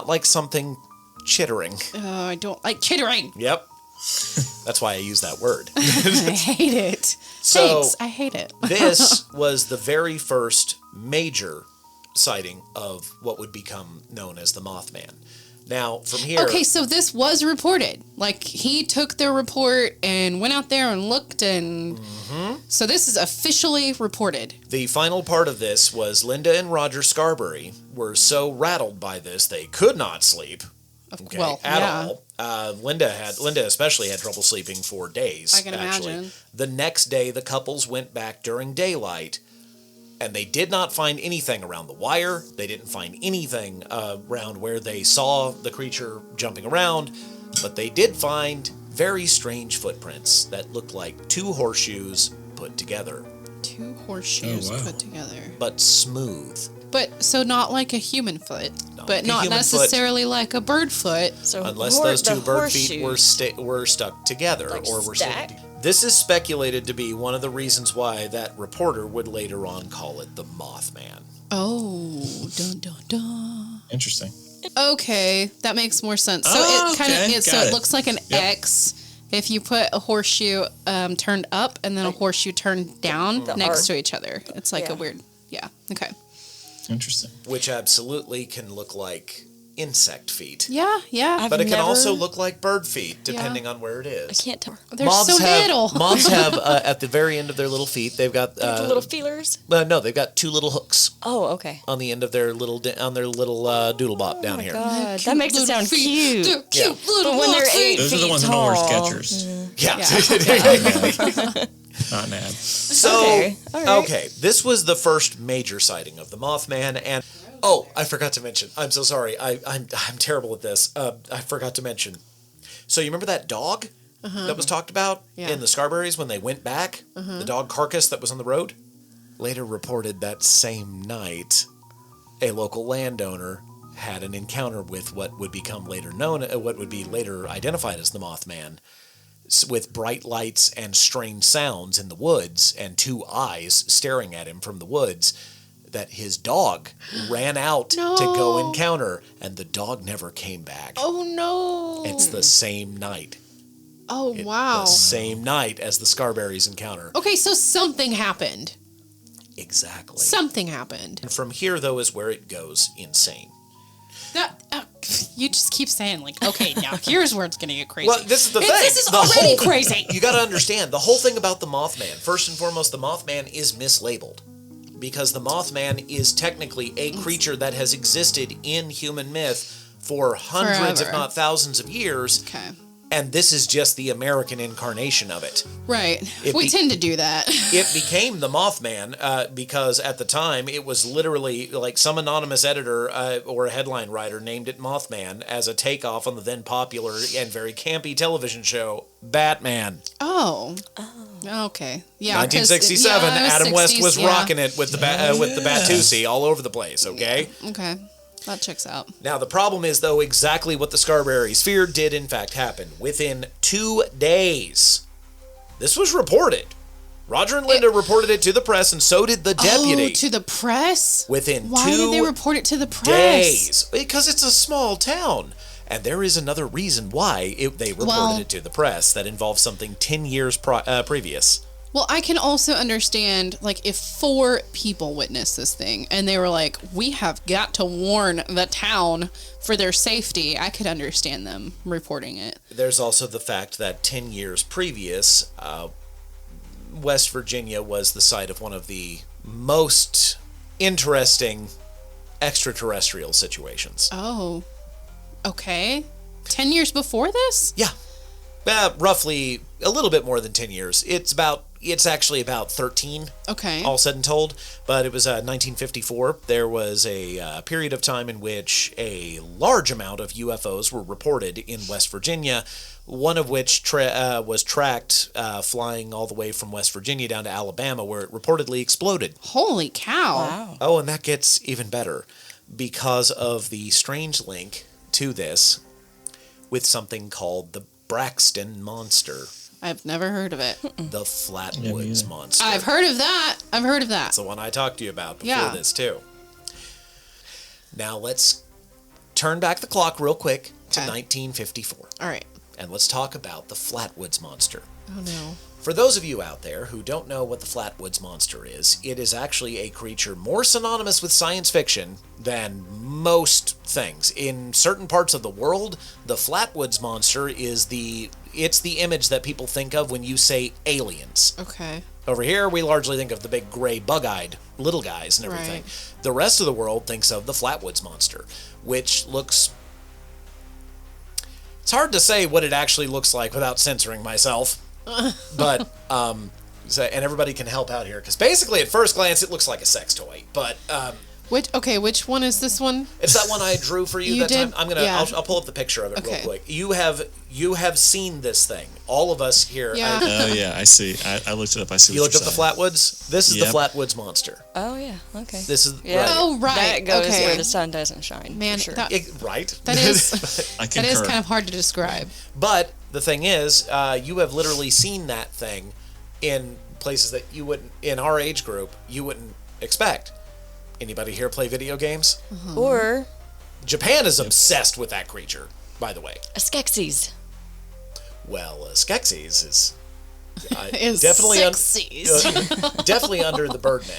like something chittering. I don't like chittering. Yep. That's why I use that word. I hate it. So, Thanks. I hate it. This was the very first major sighting of what would become known as the Mothman. Now, from here... Okay, so this was reported. He took their report and went out there and looked, and... Mm-hmm. So this is officially reported. The final part of this was Linda and Roger Scarberry were so rattled by this they could not sleep. At all. Linda especially had trouble sleeping for days. I can imagine. The next day, the couples went back during daylight, and they did not find anything around the wire. They didn't find anything around where they saw the creature jumping around, but they did find very strange footprints that looked like 2 horseshoes put together. 2 horseshoes put together. But smooth. But so not like a human foot, but like not necessarily like a bird foot. So unless those 2 bird feet were stuck together or were stacked. This is speculated to be one of the reasons why that reporter would later on call it the Mothman. Oh, dun dun dun. Interesting. Okay, that makes more sense. So it looks like an X. If you put a horseshoe turned up and then a horseshoe turned down next to each other, it's like a weird. Yeah. Okay. Interesting. Which absolutely can look like insect feet. Yeah, yeah. But it can also look like bird feet, depending on where it is. I can't tell. They're so little. Moths have, at the very end of their little feet, they've got... little feelers? No, they've got 2 little hooks. Oh, okay. On the end of their little doodle bop down here. God, that makes it sound cute. They're cute little But when they're 8 Those feet are the ones that tall. know we're Skechers. Yeah. Not Nad. So, okay. This was the first major sighting of the Mothman, and I forgot to mention. I'm so sorry. I'm terrible at this. I forgot to mention. So you remember that dog that was talked about in the Scarberries when they went back? The dog carcass that was on the road? Later reported that same night, a local landowner had an encounter with what would become later known, what would be later identified as the Mothman, with bright lights and strange sounds in the woods and 2 eyes staring at him from the woods, that his dog ran out to go encounter, and the dog never came back. Oh, no. It's the same night. Oh, wow. The same night as the Scarberries encounter. Okay, so something happened. Exactly. Something happened. And from here, though, is where it goes insane. You just keep saying, like, okay, now here's where it's going to get crazy. Well, this is the thing. This is already crazy. You got to understand, the whole thing about the Mothman, first and foremost, the Mothman is mislabeled. Because the Mothman is technically a creature that has existed in human myth for hundreds, Forever. if not thousands of years. Okay. And this is just the American incarnation of it. Right. We tend to do that. It became the Mothman because at the time it was literally like some anonymous editor or a headline writer named it Mothman as a takeoff on the then popular and very campy television show Batman. Oh. Okay. Yeah. 1967. Adam West was 60s, rocking it with the Batusi all over the place. Okay. Yeah. Okay. That checks out. Now, the problem is, though, exactly what the Scarberries feared did, in fact, happen. Within 2 days, this was reported. Roger and Linda reported it to the press, and so did the deputy. Oh, to the press? Within Why 2 did they report it to the press? days. Because it's a small town. And there is another reason why they reported it to the press that involves something 10 years previous. Well, I can also understand, like, if 4 people witnessed this thing and they were like, we have got to warn the town for their safety, I could understand them reporting it. There's also the fact that 10 years previous, West Virginia was the site of one of the most interesting extraterrestrial situations. Oh, okay. 10 years before this? Yeah. Roughly a little bit more than 10 years. It's actually about 13, Okay. all said and told. But it was 1954. There was a period of time in which a large amount of UFOs were reported in West Virginia, one of which was tracked flying all the way from West Virginia down to Alabama, where it reportedly exploded. Holy cow. Wow. Oh, and that gets even better because of the strange link to this with something called the Braxton Monster. I've never heard of it. The Flatwoods Monster. I've heard of that. That's the one I talked to you about before this, too. Now, let's turn back the clock real quick to 1954. All right. And let's talk about the Flatwoods Monster. Oh, no. For those of you out there who don't know what the Flatwoods Monster is, it is actually a creature more synonymous with science fiction than most things. In certain parts of the world, the Flatwoods Monster is the image that people think of when you say aliens. Okay. Over here, we largely think of the big gray bug-eyed little guys and everything. Right. The rest of the world thinks of the Flatwoods Monster, which looks... It's hard to say what it actually looks like without censoring myself. But, and everybody can help out here, because basically at first glance it looks like a sex toy, but, Which one is this one? it's that one I drew for you, that did? time. I'll pull up the picture of it real Okay. quick. You have seen this thing. All of us here. Yeah. Oh, yeah, I see. I looked it up. I see You what looked up you're the saying. Flatwoods? This is Yep. the Flatwoods Monster. Oh, yeah. Okay. This is, Yeah. right. Oh, right. That goes Okay. where the sun doesn't shine. Man, for sure. that Right? that is I that concur. is kind of hard to describe. But the thing is, you have literally seen that thing in places that you wouldn't, in our age group, you wouldn't expect. Anybody here play video games? Or Japan is obsessed with that creature, by the way. a Skeksis. Well, Skeksis is Is definitely sexies. definitely under the Birdman.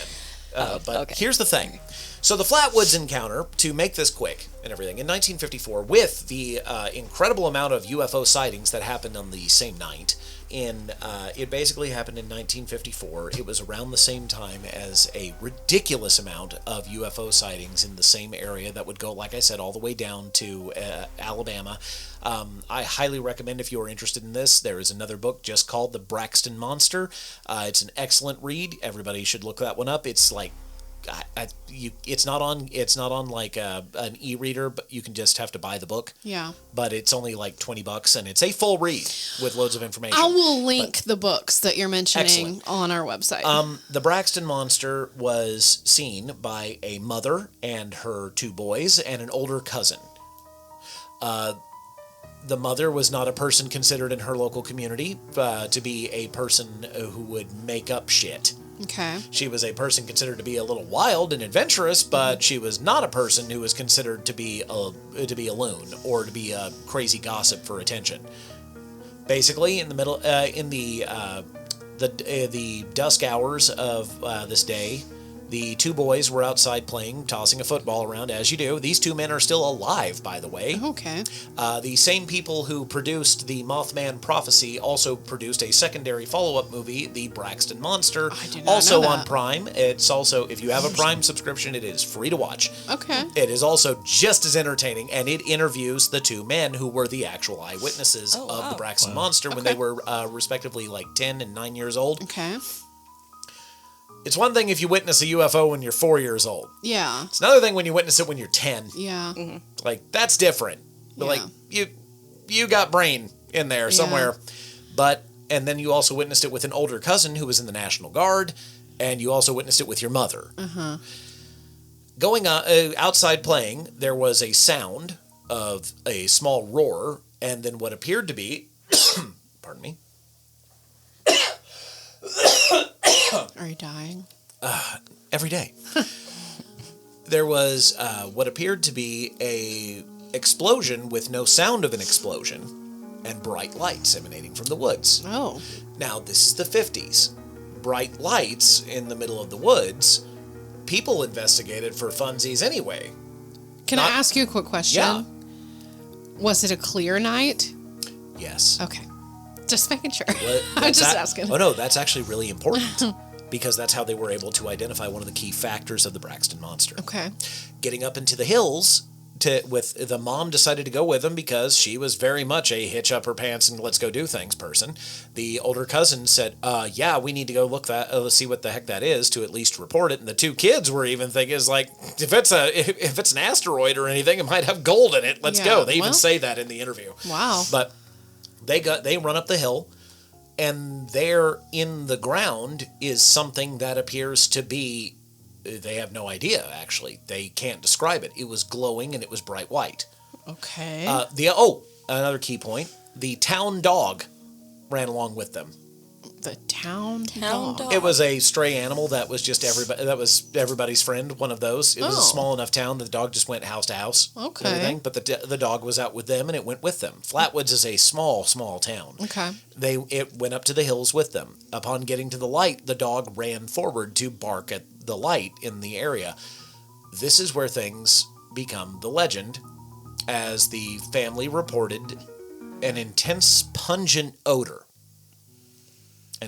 But okay. here's the thing. So the Flatwoods encounter, to make this quick and everything, in 1954, with the incredible amount of UFO sightings that happened on the same night, it basically happened in 1954. It was around the same time as a ridiculous amount of UFO sightings in the same area that would go, like I said, all the way down to Alabama. I highly recommend, if you are interested in this, there is another book just called The Braxton Monster. It's an excellent read. Everybody should look that one up. It's like it's not on like an e-reader, but you can just have to buy the book. Yeah. But it's only like $20, and it's a full read with loads of information. I will link the books that you're mentioning Excellent. on our website. The Braxton Monster was seen by a mother and her 2 boys and an older cousin. The mother was not a person considered in her local community to be a person who would make up shit. Okay. She was a person considered to be a little wild and adventurous, but she was not a person who was considered to be a loon or to be a crazy gossip for attention. Basically, in the middle, in the dusk hours of this day, The two boys were outside playing, tossing a football around, as you do. These two men are still alive, by the way. Okay. The same people who produced the Mothman Prophecy also produced a secondary follow-up movie, The Braxton Monster, I did not also know on that. Prime. It's also, if you have a Prime subscription, it is free to watch. Okay. It is also just as entertaining, and it interviews the two men who were the actual eyewitnesses of the Braxton Monster when they were respectively like 10 and 9 years old. Okay. It's one thing if you witness a UFO when you're 4 years old. Yeah. It's another thing when you witness it when you're 10. Yeah. Like, that's different. But, like, you got brain in there somewhere. But, and then you also witnessed it with an older cousin who was in the National Guard, and you also witnessed it with your mother. Going outside playing, there was a sound of a small roar, and then what appeared to be, pardon me. Are you dying? Every day. There was what appeared to be a explosion with no sound of an explosion and bright lights emanating from the woods. Oh. Now, this is the 50s. Bright lights in the middle of the woods, people investigated for funsies anyway. Can I ask you a quick question? Yeah. Was it a clear night? Yes. Okay. Just making sure. Well, I'm just asking. Oh, no, that's actually really important because that's how they were able to identify one of the key factors of the Braxton Monster. Okay. Getting up into the hills, with the mom decided to go with him because she was very much a hitch up her pants and let's go do things person. The older cousin said, yeah, we need to go look that, let's see what the heck that is to at least report it. And the two kids were even thinking, is like, if it's an asteroid or anything, it might have gold in it. Let's go. They even say that in the interview. Wow. But they run up the hill, and there in the ground is something that appears to be, they have no idea, actually. They can't describe it. It was glowing, and it was bright white. Okay. Another key point, the town dog ran along with them. The town dog. It was a stray animal that was just everybody's friend, one of those. It was a small enough town that the dog just went house to house. Okay. And everything, but the dog was out with them, and it went with them. Flatwoods is a small town. Okay. It went up to the hills with them. Upon getting to the light, the dog ran forward to bark at the light in the area. This is where things become the legend, as the family reported an intense pungent odor. A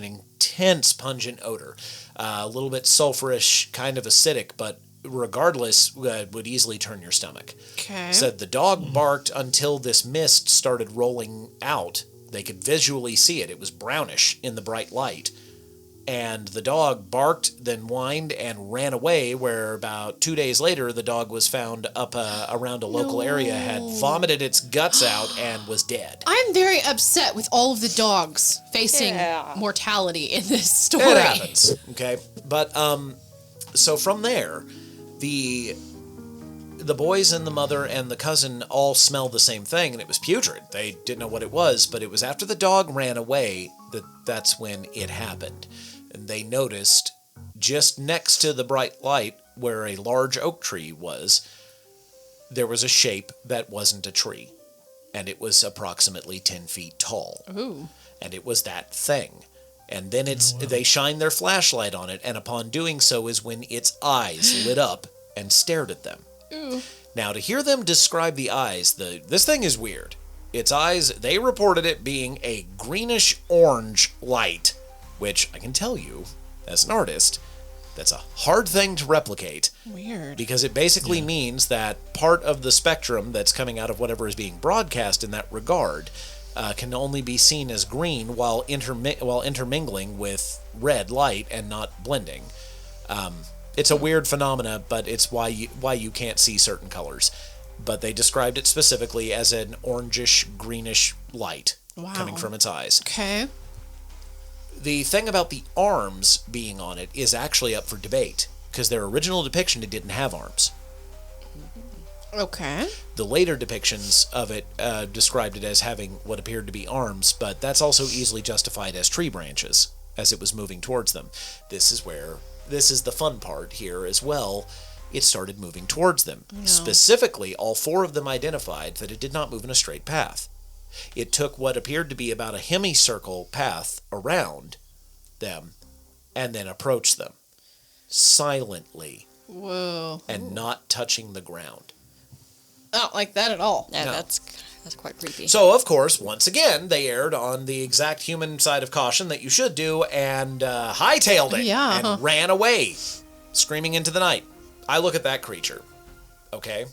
little bit sulfurish, kind of acidic, but regardless, would easily turn your stomach. Okay. Said the dog barked until this mist started rolling out. They could visually see it. It was brownish in the bright light. And the dog barked, then whined, and ran away, where about 2 days later, the dog was found up around a local area, had vomited its guts out, and was dead. I'm very upset with all of the dogs facing mortality in this story. It happens, okay? But, so from there, the boys and the mother and the cousin all smelled the same thing, and it was putrid. They didn't know what it was, but it was after the dog ran away that's when it happened. And they noticed just next to the bright light where a large oak tree was, there was a shape that wasn't a tree. And it was approximately 10 feet tall. Ooh. And it was that thing. And then they shined their flashlight on it, and upon doing so is when its eyes lit up and stared at them. Ooh. Now, to hear them describe the eyes, this thing is weird. Its eyes, they reported it being a greenish-orange light, which I can tell you, as an artist, that's a hard thing to replicate. Weird. Because it basically means that part of the spectrum that's coming out of whatever is being broadcast in that regard can only be seen as green while intermingling with red light and not blending. It's a weird phenomena, but it's why you can't see certain colors. But they described it specifically as an orangish-greenish light coming from its eyes. Okay. The thing about the arms being on it is actually up for debate, because their original depiction, it didn't have arms. Okay. The later depictions of it described it as having what appeared to be arms, but that's also easily justified as tree branches as it was moving towards them. This is the fun part here as well. It started moving towards them. No. Specifically, all four of them identified that it did not move in a straight path. It took what appeared to be about a hemicircle path around them and then approached them. silently Whoa. and not touching the ground. I don't like that at all. Yeah, No. that's quite creepy. So, of course, once again, they erred on the exact human side of caution that you should do and hightailed it and ran away, screaming into the night. I look at that creature, okay?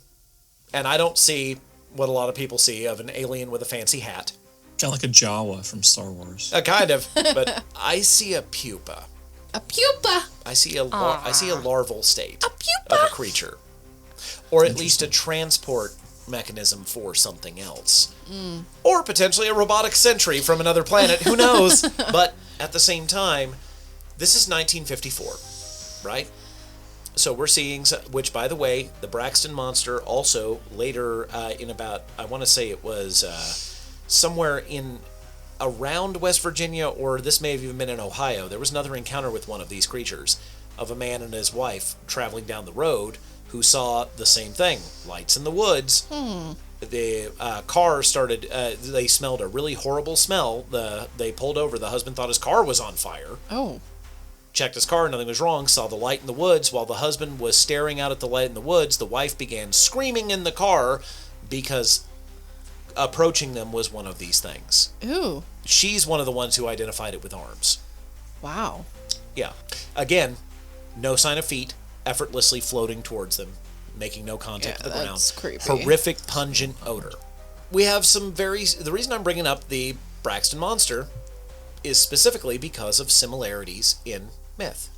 And I don't see what a lot of people see of an alien with a fancy hat. Kind of like a Jawa from Star Wars. Kind of, but I see a pupa. A pupa. I see a larval state A pupa. of a creature, or at least a transport mechanism for something else, or potentially a robotic sentry from another planet. Who knows? But at the same time, this is 1954, right? So we're seeing, which by the way, the Braxton Monster also later in about, I want to say it was somewhere in around West Virginia, or this may have even been in Ohio, there was another encounter with one of these creatures of a man and his wife traveling down the road who saw the same thing, lights in the woods. The car started, they smelled a really horrible smell. They pulled over, the husband thought his car was on fire. Oh. Checked his car, nothing was wrong, saw the light in the woods. While the husband was staring out at the light in the woods, the wife began screaming in the car because approaching them was one of these things. Ooh. She's one of the ones who identified it with arms. Wow. Yeah. Again, no sign of feet, effortlessly floating towards them, making no contact with the ground. That's creepy. Horrific, pungent odor. We have the reason I'm bringing up the Braxton Monster is specifically because of similarities in myth.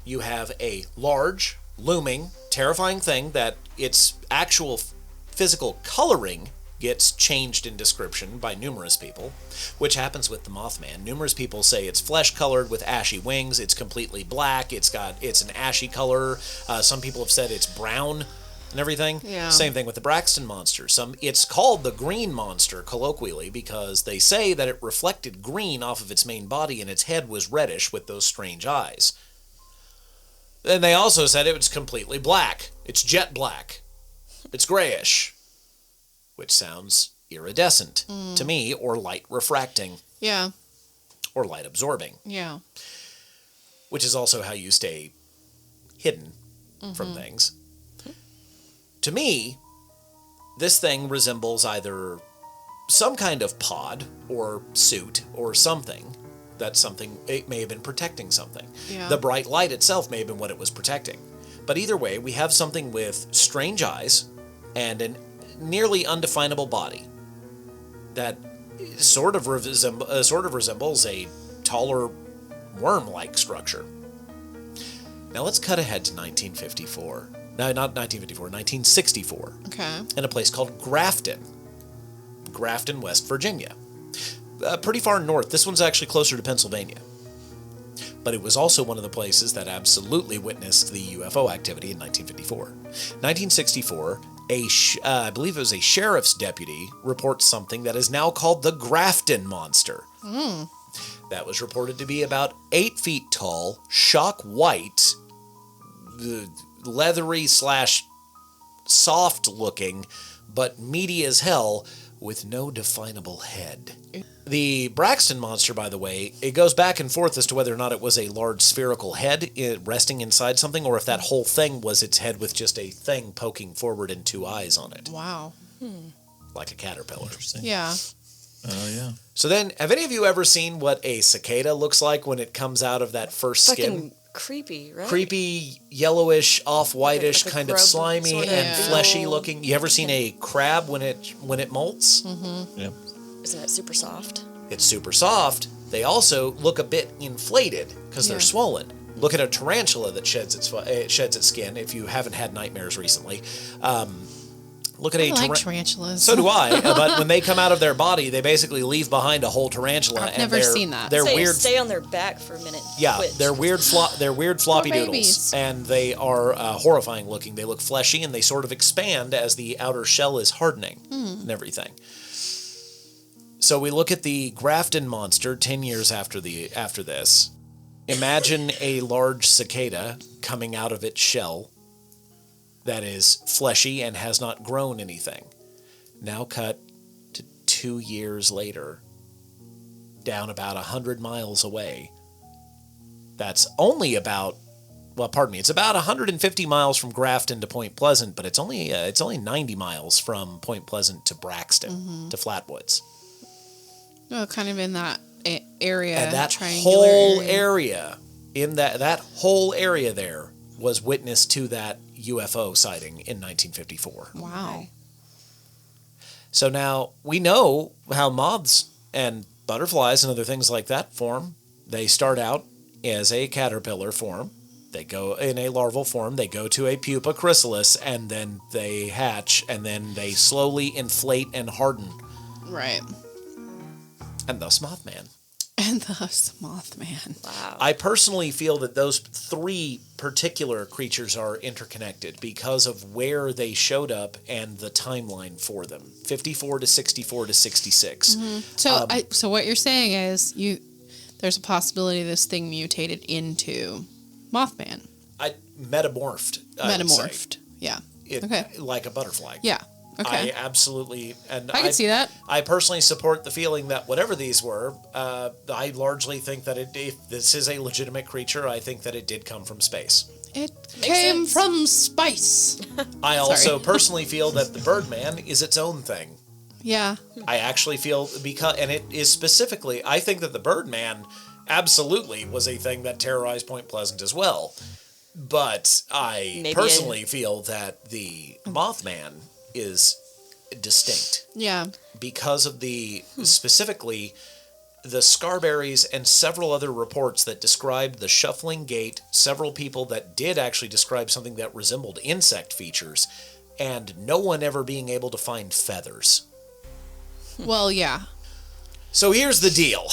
You have a large, looming, terrifying thing that its actual physical coloring gets changed in description by numerous people, which happens with the Mothman. Numerous people say it's flesh-colored with ashy wings, it's completely black, it's an ashy color. Some people have said it's brown and everything. Yeah. Same thing with the Braxton Monster. It's called the Green Monster, colloquially, because they say that it reflected green off of its main body and its head was reddish with those strange eyes. Then they also said it was completely black. It's jet black. It's grayish. Which sounds iridescent to me, or light refracting, Yeah. or light absorbing, Yeah. which is also how you stay hidden from things. To me, this thing resembles either some kind of pod or suit or something. It may have been protecting something. Yeah. The bright light itself may have been what it was protecting. But either way, we have something with strange eyes and an nearly undefinable body that sort of resembles a taller worm-like structure. Now let's cut ahead to 1954. No, not 1954, 1964. Okay. In a place called Grafton, West Virginia. Pretty far north. This one's actually closer to Pennsylvania. But it was also one of the places that absolutely witnessed the UFO activity in 1954. 1964, I believe it was a sheriff's deputy, reports something that is now called the Grafton Monster. That was reported to be about 8 feet tall, shock white, leathery / soft looking, but meaty as hell, with no definable head. The Braxton Monster, by the way, it goes back and forth as to whether or not it was a large spherical head resting inside something, or if that whole thing was its head with just a thing poking forward and 2 eyes on it. Wow. Like a caterpillar. Interesting. Yeah. Oh, yeah. So then, have any of you ever seen what a cicada looks like when it comes out of that first skin? Fucking creepy, right? Creepy, yellowish, off-whitish, Like a kind of grub slimy sort of and Yeah. fleshy looking. You ever seen a crab when it molts? Yep. Isn't that super soft? It's super soft. They also look a bit inflated because Yeah. they're swollen. Look at a tarantula that sheds its skin. If you haven't had nightmares recently, look at I a like tarantulas. So do I. But when they come out of their body, they basically leave behind a whole tarantula. I've never seen that. They're weird. Stay on their back for a minute. Yeah, Quit. they're weird floppy doodles, babies. and they are horrifying looking. They look fleshy, and they sort of expand as the outer shell is hardening and everything. So we look at the Grafton Monster 10 years after this. Imagine a large cicada coming out of its shell that is fleshy and has not grown anything. Now cut to 2 years later, down about 100 miles away. That's only about, it's about 150 miles from Grafton to Point Pleasant, but it's only 90 miles from Point Pleasant to Braxton to Flatwoods. Oh, kind of in that area. And that triangular whole area, in that whole area there was witness to that UFO sighting in 1954. Wow. So now we know how moths and butterflies and other things like that form. They start out as a caterpillar form. They go in a larval form. They go to a pupa chrysalis, and then they hatch, and then they slowly inflate and harden. Right. And thus Mothman. And thus Mothman. Wow. I personally feel that those three particular creatures are interconnected because of where they showed up and the timeline for them. 54 to 64 to 66. So what you're saying is there's a possibility this thing mutated into Mothman. Metamorphed. Metamorphed. Yeah. Okay. Like a butterfly. Yeah. Okay. I absolutely, and I can see that. I personally support the feeling that whatever these were, I largely think that if this is a legitimate creature, I think that it did come from space. It came from space. I also personally feel that the Birdman is its own thing. Yeah. I actually feel and it is specifically, I think that the Birdman absolutely was a thing that terrorized Point Pleasant as well. But I personally feel that the Mothman is distinct. Yeah. Because of specifically the Scarberries and several other reports that described the shuffling gait, several people that did actually describe something that resembled insect features, and no one ever being able to find feathers. Well, yeah. So here's the deal.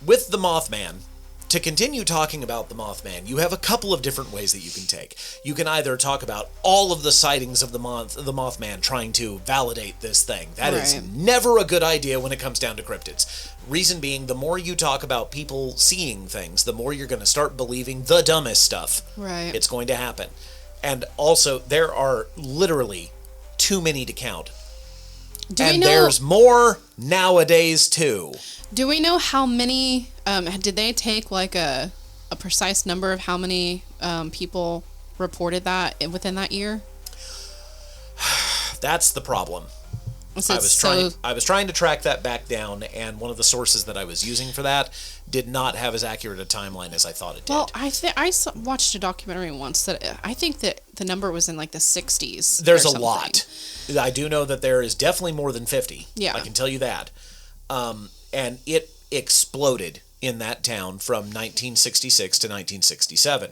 With the Mothman, to continue talking about the Mothman, you have a couple of different ways that you can take. You can either talk about all of the sightings of the Mothman trying to validate this thing. That is never a good idea when it comes down to cryptids. Reason being, the more you talk about people seeing things, the more you're going to start believing the dumbest stuff. Right. It's going to happen. And also, there are literally too many to count. There's more nowadays, too. Do we know how many, did they take like a precise number of how many people reported that within that year? That's the problem. So I was trying to track that back down, and one of the sources that I was using for that did not have as accurate a timeline as I thought it did. Well, I watched a documentary once that I think that the number was in like the 60s. There's a lot. I do know that there is definitely more than 50. Yeah. I can tell you that. And it exploded in that town from 1966 to 1967.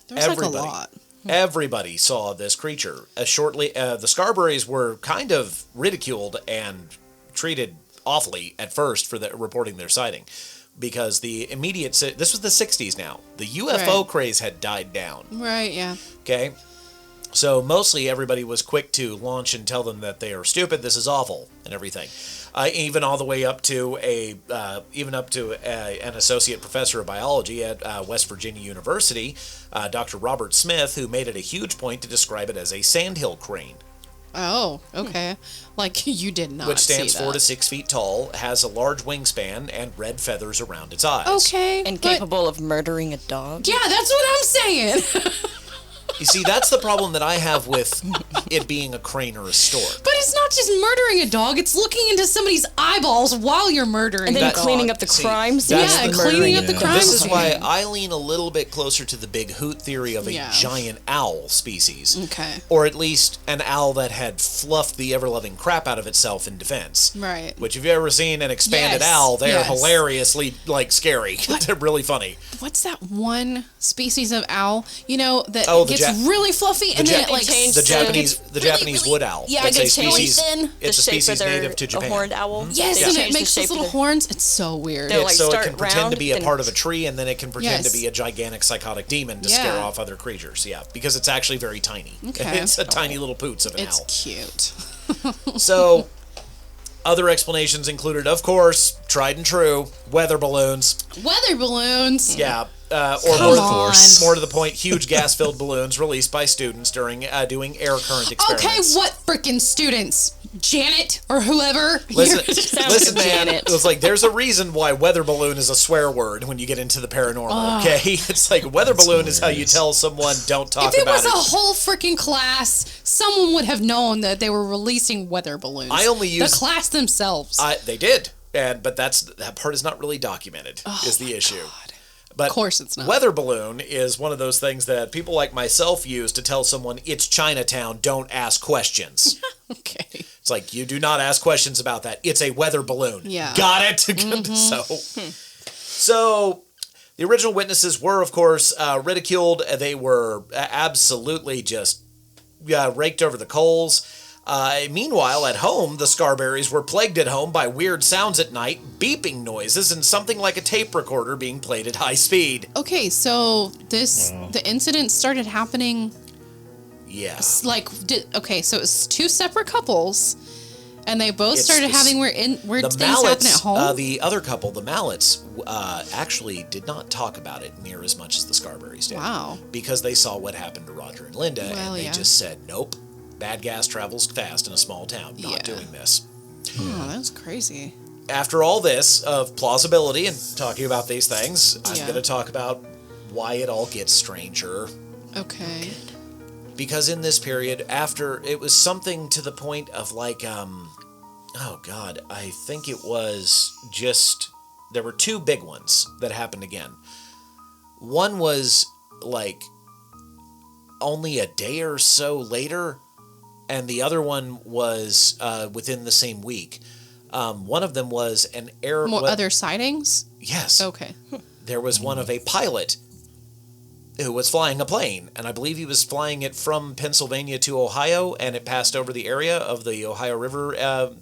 There's like a lot. Everybody saw this creature. The Scarberries were kind of ridiculed and treated awfully at first for reporting their sighting, because this was the 60s now. The UFO craze had died down. Right, yeah. Okay? So mostly everybody was quick to launch and tell them that they are stupid, this is awful, and everything. Even all the way up to an associate professor of biology at West Virginia University, Dr. Robert Smith, who made it a huge point to describe it as a sandhill crane. Oh, okay. Like, you did not Which stands see that. 4 to 6 feet tall, has a large wingspan, and red feathers around its eyes. Okay. And capable of murdering a dog. Yeah, that's what I'm saying. You see, that's the problem that I have with it being a crane or a stork. But it's not just murdering a dog, it's looking into somebody's eyeballs while you're murdering and then the dog. cleaning up the crimes. Yeah, cleaning up the crimes. This is why I lean a little bit closer to the big hoot theory of a giant owl species. Okay. Or at least an owl that had fluffed the ever-loving crap out of itself in defense. Right. Which, if you've ever seen an expanded owl, they're hilariously, scary. They're really funny. What's that one species of owl, that gets really fluffy and then it the Japanese wood owl. Yeah, it's it a gets really species. It's a species native to Japan. A horned owl. Yes, and it makes those little horns. It's so weird. So it can pretend to be a part of a tree, and then it can pretend to be a gigantic psychotic demon to scare off other creatures. Yeah, because it's actually very tiny. Okay. It's a tiny little poots of an owl. It's cute. So, other explanations included, of course, tried and true, weather balloons. Weather balloons. Yeah. or Come more to the point, huge gas-filled balloons released by students during doing air current experiments. Okay, what freaking students? Janet or whoever? Listen, man. Janet. It was like there's a reason why weather balloon is a swear word when you get into the paranormal. Okay, it's like weather balloon is how you tell someone don't talk If it about was a whole freaking class, someone would have known that they were releasing weather balloons. I only use the class themselves. They did, but that part is not really documented. Is the issue. God. But Of course it's not. Weather balloon is one of those things that people like myself use to tell someone it's Chinatown, don't ask questions. Okay. It's like, you do not ask questions about that. It's a weather balloon. Yeah. Got it? So the original witnesses were, of course, ridiculed. They were absolutely just raked over the coals. Meanwhile, at home, the Scarberrys were plagued at home by weird sounds at night, beeping noises, and something like a tape recorder being played at high speed. Okay, so the incident started happening. Yeah. Okay, so it's two separate couples, and they both started having weird The things Mallets, happen at home. the other couple, the Mallets, actually did not talk about it near as much as the Scarberrys did. Wow. Because they saw what happened to Roger and Linda, Well, and they yeah. just said, nope, bad gas travels fast in a small town, not doing this. Oh, that's crazy. After all this of plausibility and talking about these things, I'm Yeah. going to talk about why it all gets stranger. Okay. Because in this period, after, it was something to the point of like, oh God, I think it was just, there were two big ones that happened again. One was like only a day or so later, and the other one was within the same week. One of them was an Other sightings? Yes. Okay. There was one of a pilot who was flying a plane, and I believe he was flying it from Pennsylvania to Ohio, and it passed over the area of the Ohio River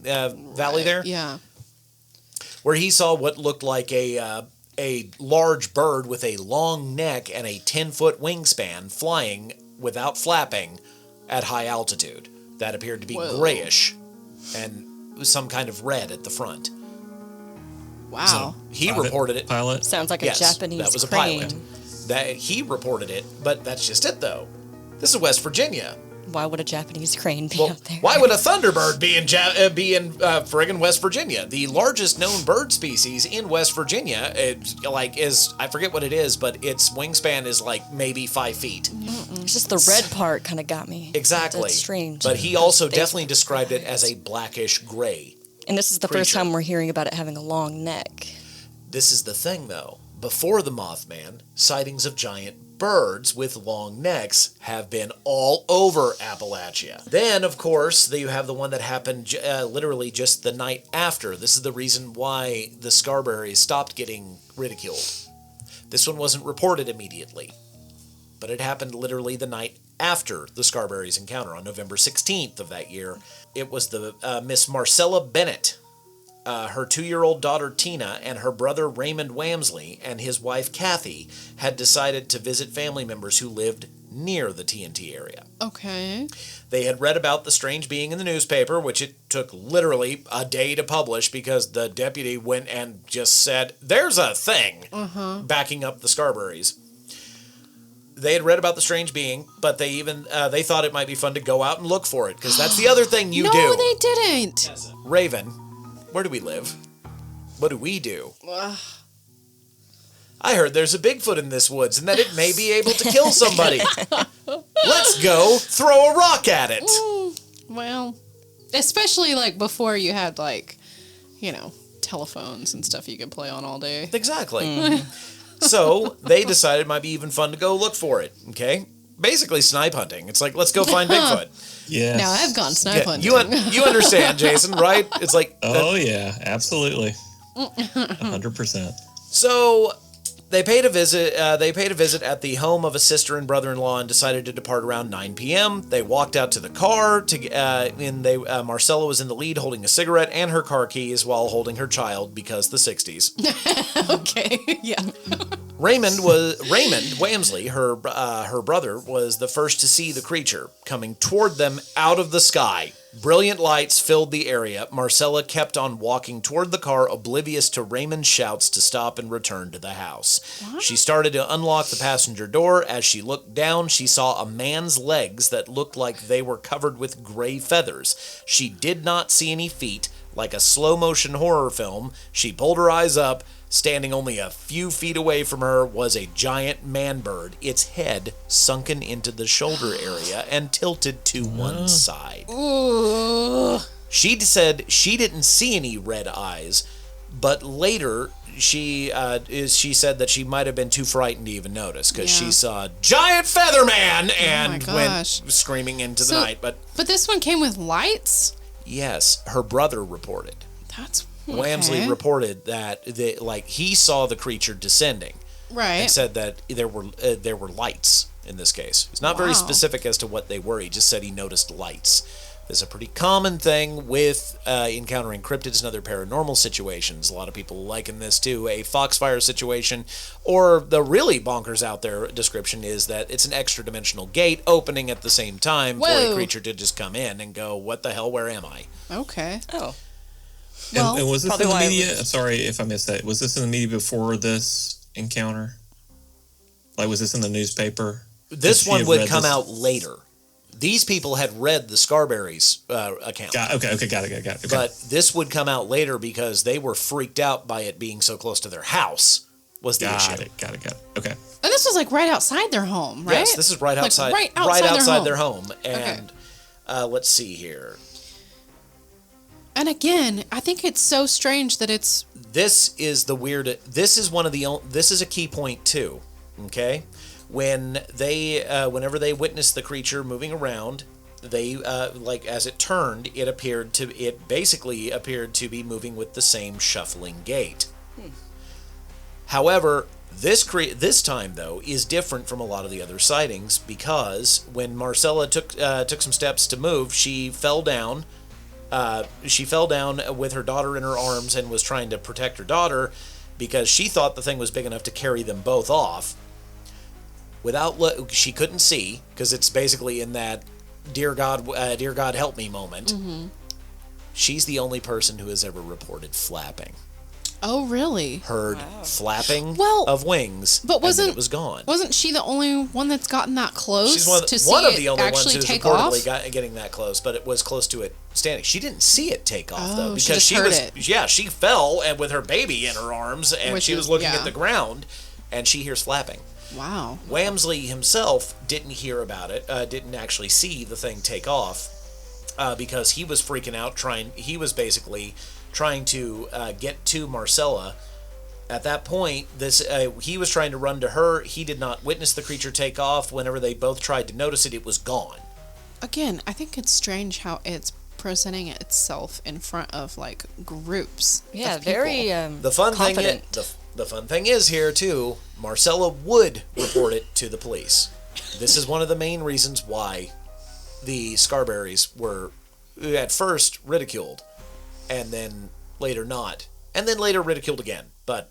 valley there, Yeah. where he saw what looked like a large bird with a long neck and a 10-foot wingspan flying without flapping at high altitude. That appeared to be grayish and some kind of red at the front. Wow. So he reported it. Pilot? Sounds like a Yes, Japanese that was a crane. pilot. That he reported it, but that's just it though. This is West Virginia. Why would a Japanese crane be Well, up there? why would a thunderbird be in friggin' West Virginia? The largest known bird species in West Virginia, I forget what it is, but its wingspan is like maybe 5 feet. It's just the red part kind of got me. Exactly. That's strange. But he also definitely described it as a blackish gray. And this is the first creature. time we're hearing about it having a long neck. This is the thing, though. Before the Mothman, sightings of giant birds with long necks have been all over Appalachia. Then, of course, you have the one that happened literally just the night after. This is the reason why the Scarberrys stopped getting ridiculed. This one wasn't reported immediately, but it happened literally the night after the Scarberrys encounter on November 16th of that year. It was the Miss Marcella Bennett, her 2-year-old daughter Tina, and her brother Raymond Wamsley and his wife Kathy had decided to visit family members who lived near the TNT area. Okay. They had read about the strange being in the newspaper, which it took literally a day to publish because the deputy went and just said, "There's a thing," backing up the Scarberrys. They had read about the strange being, but they thought it might be fun to go out and look for it, because that's the other thing you do. No, they didn't. Raven, where do we live? What do we do? I heard there's a Bigfoot in this woods and that it may be able to kill somebody. Let's go throw a rock at it. Well, especially like before you had telephones and stuff you could play on all day. Exactly. So they decided it might be even fun to go look for it. Okay? Basically snipe hunting. It's like, let's go find Bigfoot. Yeah. Now I've gone snipe hunting. You understand, Jason, right? It's like... Oh, yeah. Absolutely. 100%. So they paid a visit. At the home of a sister and brother-in-law and decided to depart around 9 p.m. They walked out to the car. Marcella was in the lead, holding a cigarette and her car keys while holding her child because the 60s. Okay, yeah. Raymond Wamsley, her brother, was the first to see the creature coming toward them out of the sky. Brilliant lights filled the area. Marcella kept on walking toward the car, oblivious to Raymond's shouts to stop and return to the house. What? She started to unlock the passenger door. As she looked down, she saw a man's legs that looked like they were covered with gray feathers. She did not see any feet. Like a slow-motion horror film, she pulled her eyes up. Standing only a few feet away from her was a giant man-bird, its head sunken into the shoulder area and tilted to one side. Ooh. She said she didn't see any red eyes, but later she said that she might have been too frightened to even notice because she saw giant feather man and went screaming into the night. But this one came with lights? Yes, her brother reported. That's Wamsley reported that he saw the creature descending, right? And said that there were lights in this case. It's not very specific as to what they were. He just said he noticed lights. This is a pretty common thing with encountering cryptids and other paranormal situations. A lot of people liken this to a foxfire situation, or the really bonkers out there description is that it's an extra-dimensional gate opening at the same time for a creature to just come in and go, what the hell, where am I? Okay. Oh. Well, and was this in the media? I'm sorry if I missed that. Was this in the media before this encounter? Like, was this in the newspaper? This one would come out later. These people had read the Scarberry's account. Okay, got it. Okay. But this would come out later because they were freaked out by it being so close to their house was the issue. Got it. Okay. And this was like right outside their home, right? Yes, this is right outside, right outside their home. And let's see here. And again, I think it's so strange that it's... This is the weird... This is one of the... This is a key point, too. Okay? When they... whenever they witnessed the creature moving around, they... as it turned, it basically appeared to be moving with the same shuffling gait. However, this time, though, is different from a lot of the other sightings because when Marcella took some steps to move, she fell down... she fell down with her daughter in her arms and was trying to protect her daughter because she thought the thing was big enough to carry them both off. She couldn't see because it's basically in that dear God help me moment. Mm-hmm. She's the only person who has ever reported flapping. Oh, really? Heard flapping of wings, but it was gone. Wasn't she the only one that's gotten that close? She's one of the only ones who's reportedly getting that close, but it was close to it standing. She didn't see it take off though because she fell and with her baby in her arms and she was looking at the ground and she hears flapping. Wow. Wamsley himself didn't hear about it, didn't actually see the thing take off because he was freaking out. He was basically trying to get to Marcella. At that point, he was trying to run to her. He did not witness the creature take off. Whenever they both tried to notice it, it was gone. Again, I think it's strange how it's presenting itself in front of like groups. Yeah, of people. very The fun thing is here too, Marcella would report it to the police. This is one of the main reasons why the Scarberrys were at first ridiculed and then later not, and then later ridiculed again, but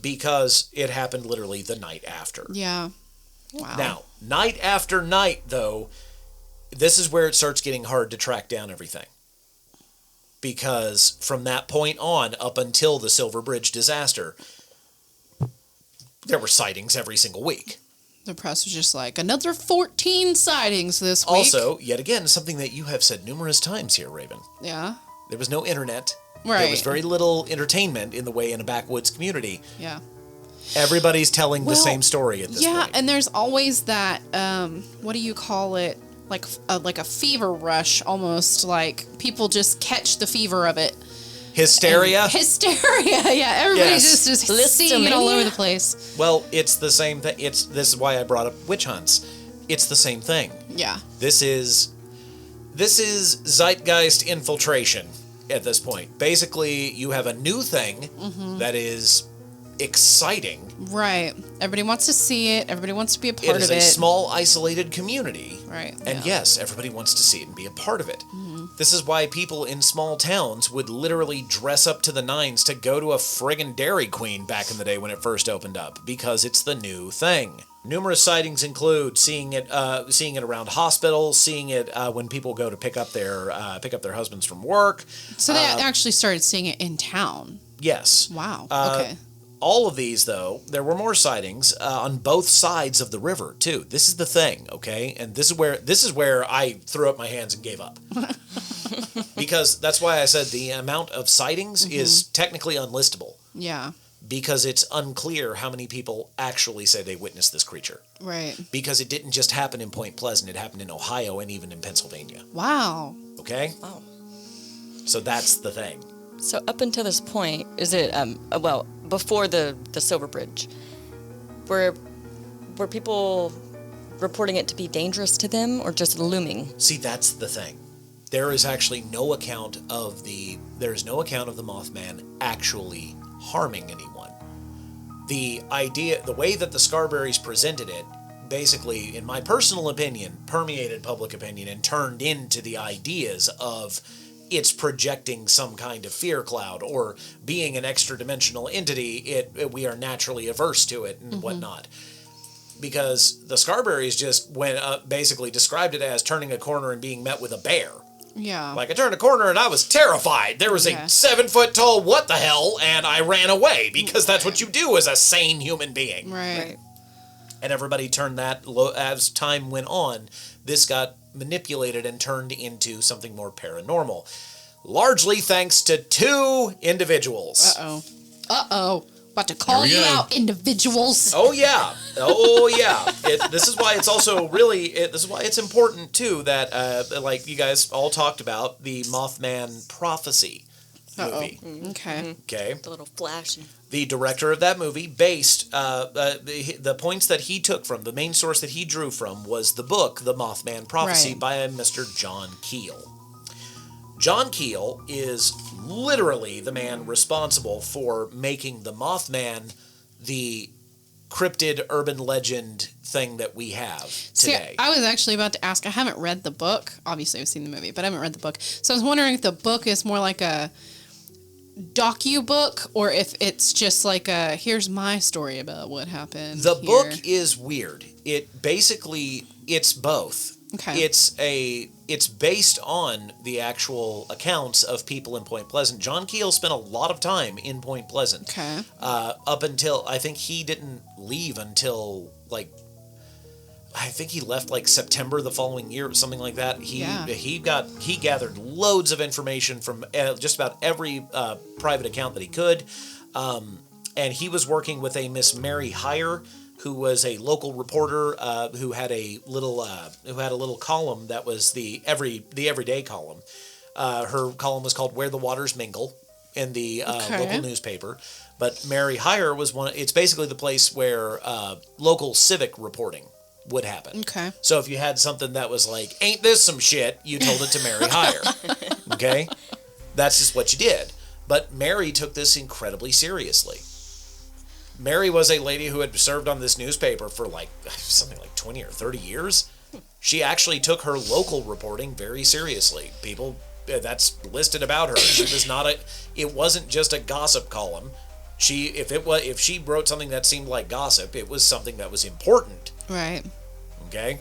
because it happened literally the night after. Yeah. Wow. Now, night after night, though, this is where it starts getting hard to track down everything. Because from that point on, up until the Silver Bridge disaster, there were sightings every single week. The press was just like, another 14 sightings this week. Also, yet again, something that you have said numerous times here, Raven. Yeah. There was no internet. Right. There was very little entertainment in a backwoods community. Yeah. Everybody's telling the same story at this point. Yeah, and there's always that, what do you call it? Like a fever rush, almost. Like, people just catch the fever of it. Hysteria? Yeah. Everybody's just seeing it all over the place. Well, it's the same thing. This is why I brought up witch hunts. It's the same thing. Yeah. This is zeitgeist infiltration at this point. Basically, you have a new thing that is exciting. Right. Everybody wants to see it. Everybody wants to be a part of it. It is a small, isolated community. Right. And yes, everybody wants to see it and be a part of it. This is why people in small towns would literally dress up to the nines to go to a friggin' Dairy Queen back in the day when it first opened up, because it's the new thing. Numerous sightings include seeing it around hospitals, seeing it when people go to pick up their husbands from work. So they actually started seeing it in town. Yes. Wow. Okay. All of these, though, there were more sightings on both sides of the river too. This is the thing, okay? And this is where I threw up my hands and gave up, because that's why I said the amount of sightings is technically unlistable. Yeah. Because it's unclear how many people actually say they witnessed this creature. Right. Because it didn't just happen in Point Pleasant; it happened in Ohio and even in Pennsylvania. Wow. Okay. Wow. So that's the thing. So up until this point, is it before the Silver Bridge, were people reporting it to be dangerous to them or just looming? See, that's the thing. There is actually no account of the Mothman actually harming anyone. The way that the Scarberries presented it, basically, in my personal opinion, permeated public opinion and turned into the ideas of it's projecting some kind of fear cloud, or being an extra-dimensional entity, we are naturally averse to it and whatnot. Because the Scarberries just basically described it as turning a corner and being met with a bear. Yeah. Like, I turned a corner and I was terrified. There was a 7-foot-tall what the hell, and I ran away, because that's what you do as a sane human being. Right. And everybody turned that, as time went on, this got manipulated and turned into something more paranormal. Largely thanks to 2 individuals. Uh-oh. About to call you out, individuals. Oh, yeah. Oh, yeah. This is why it's also this is why it's important, too, that, like you guys all talked about, the Mothman Prophecy movie. Okay. Okay. The little flash. The director of that movie based the points that he took from, the main source that he drew from, was the book The Mothman Prophecy by Mr. John Keel. John Keel is literally the man responsible for making the Mothman the cryptid urban legend thing that we have today. See, I was actually about to ask, I haven't read the book. Obviously, I've seen the movie, but I haven't read the book. So I was wondering if the book is more like a docu-book, or if it's just like here's my story about what happened. The book is weird. It's both. Okay. It's based on the actual accounts of people in Point Pleasant. John Keel spent a lot of time in Point Pleasant. Okay. Up until, I think he didn't leave until, I think he left September the following year, something like that. He gathered loads of information from just about every private account that he could, and he was working with a Miss Mary Heyer, who was a local reporter who had a little column that was the everyday column. Her column was called "Where the Waters Mingle" in the local newspaper. But Mary Heyer was one. It's basically the place where local civic reporting would happen. Okay. So if you had something that was like, ain't this some shit, you told it to Mary Heyer. Okay? That's just what you did. But Mary took this incredibly seriously. Mary was a lady who had served on this newspaper for something like 20 or 30 years. She actually took her local reporting very seriously. That's listed about her. She was it wasn't just a gossip column. If she wrote something that seemed like gossip, it was something that was important. Right. Okay?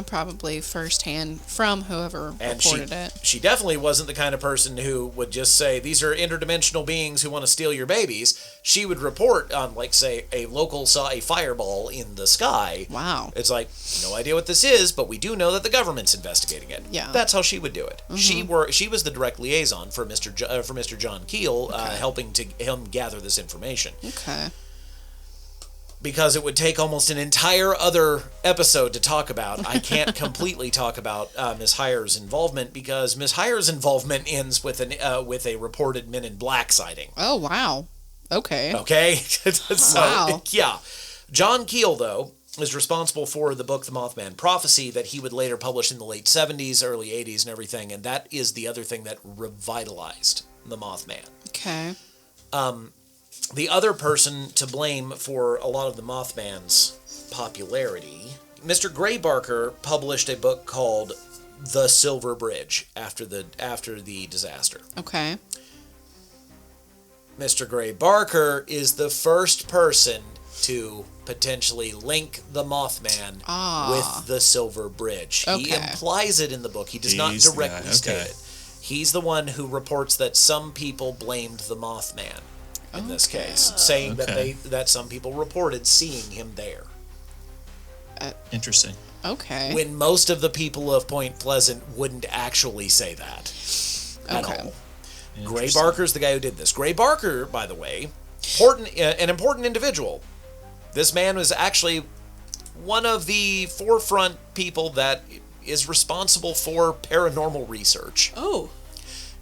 Probably firsthand from whoever reported it. She definitely wasn't the kind of person who would just say, these are interdimensional beings who want to steal your babies. She would report on, say, a local saw a fireball in the sky. Wow. It's like, no idea what this is, but we do know that the government's investigating it. Yeah. That's how she would do it. Mm-hmm. She was the direct liaison for Mr. John Keel, helping him gather this information. Okay. Because it would take almost an entire other episode to talk about. I can't completely talk about Ms. Heyer's involvement, because Ms. Heyer's involvement ends with a reported Men in Black sighting. Oh, wow. Okay. Okay? So, wow. Yeah. John Keel, though, is responsible for the book The Mothman Prophecy that he would later publish in the late 70s, early 80s and everything, and that is the other thing that revitalized the Mothman. Okay. The other person to blame for a lot of the Mothman's popularity, Mr. Graybarker published a book called the Silver Bridge after the disaster. Okay. Mr. Gray Barker is the first person to potentially link the Mothman with the Silver Bridge. Okay. He implies it in the book. He does not directly state it. He's the one who reports that some people blamed the Mothman in this case, saying that some people reported seeing him there. Interesting. Okay. When most of the people of Point Pleasant wouldn't actually say that at all. Gray Barker's the guy who did this. Gray Barker, by the way, an important individual. This man was actually one of the forefront people that is responsible for paranormal research. Oh.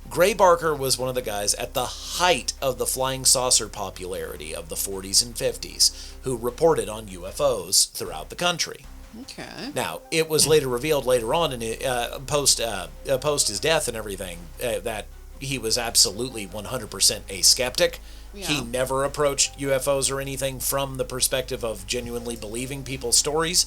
Gray Barker was one of the guys at the height of the flying saucer popularity of the 40s and 50s who reported on UFOs throughout the country. Okay. Now, it was later revealed later on in post his death and everything that he was absolutely 100% a skeptic. Yeah. He never approached UFOs or anything from the perspective of genuinely believing people's stories,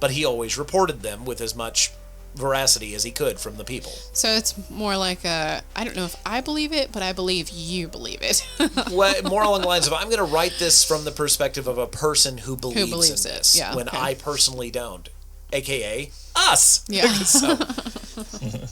but he always reported them with as much veracity as he could from the people. So it's more like I don't know if I believe it, but I believe you believe it. Well, more along the lines of, I'm going to write this from the perspective of a person who believes in it, this, when I personally don't, aka us. Yeah.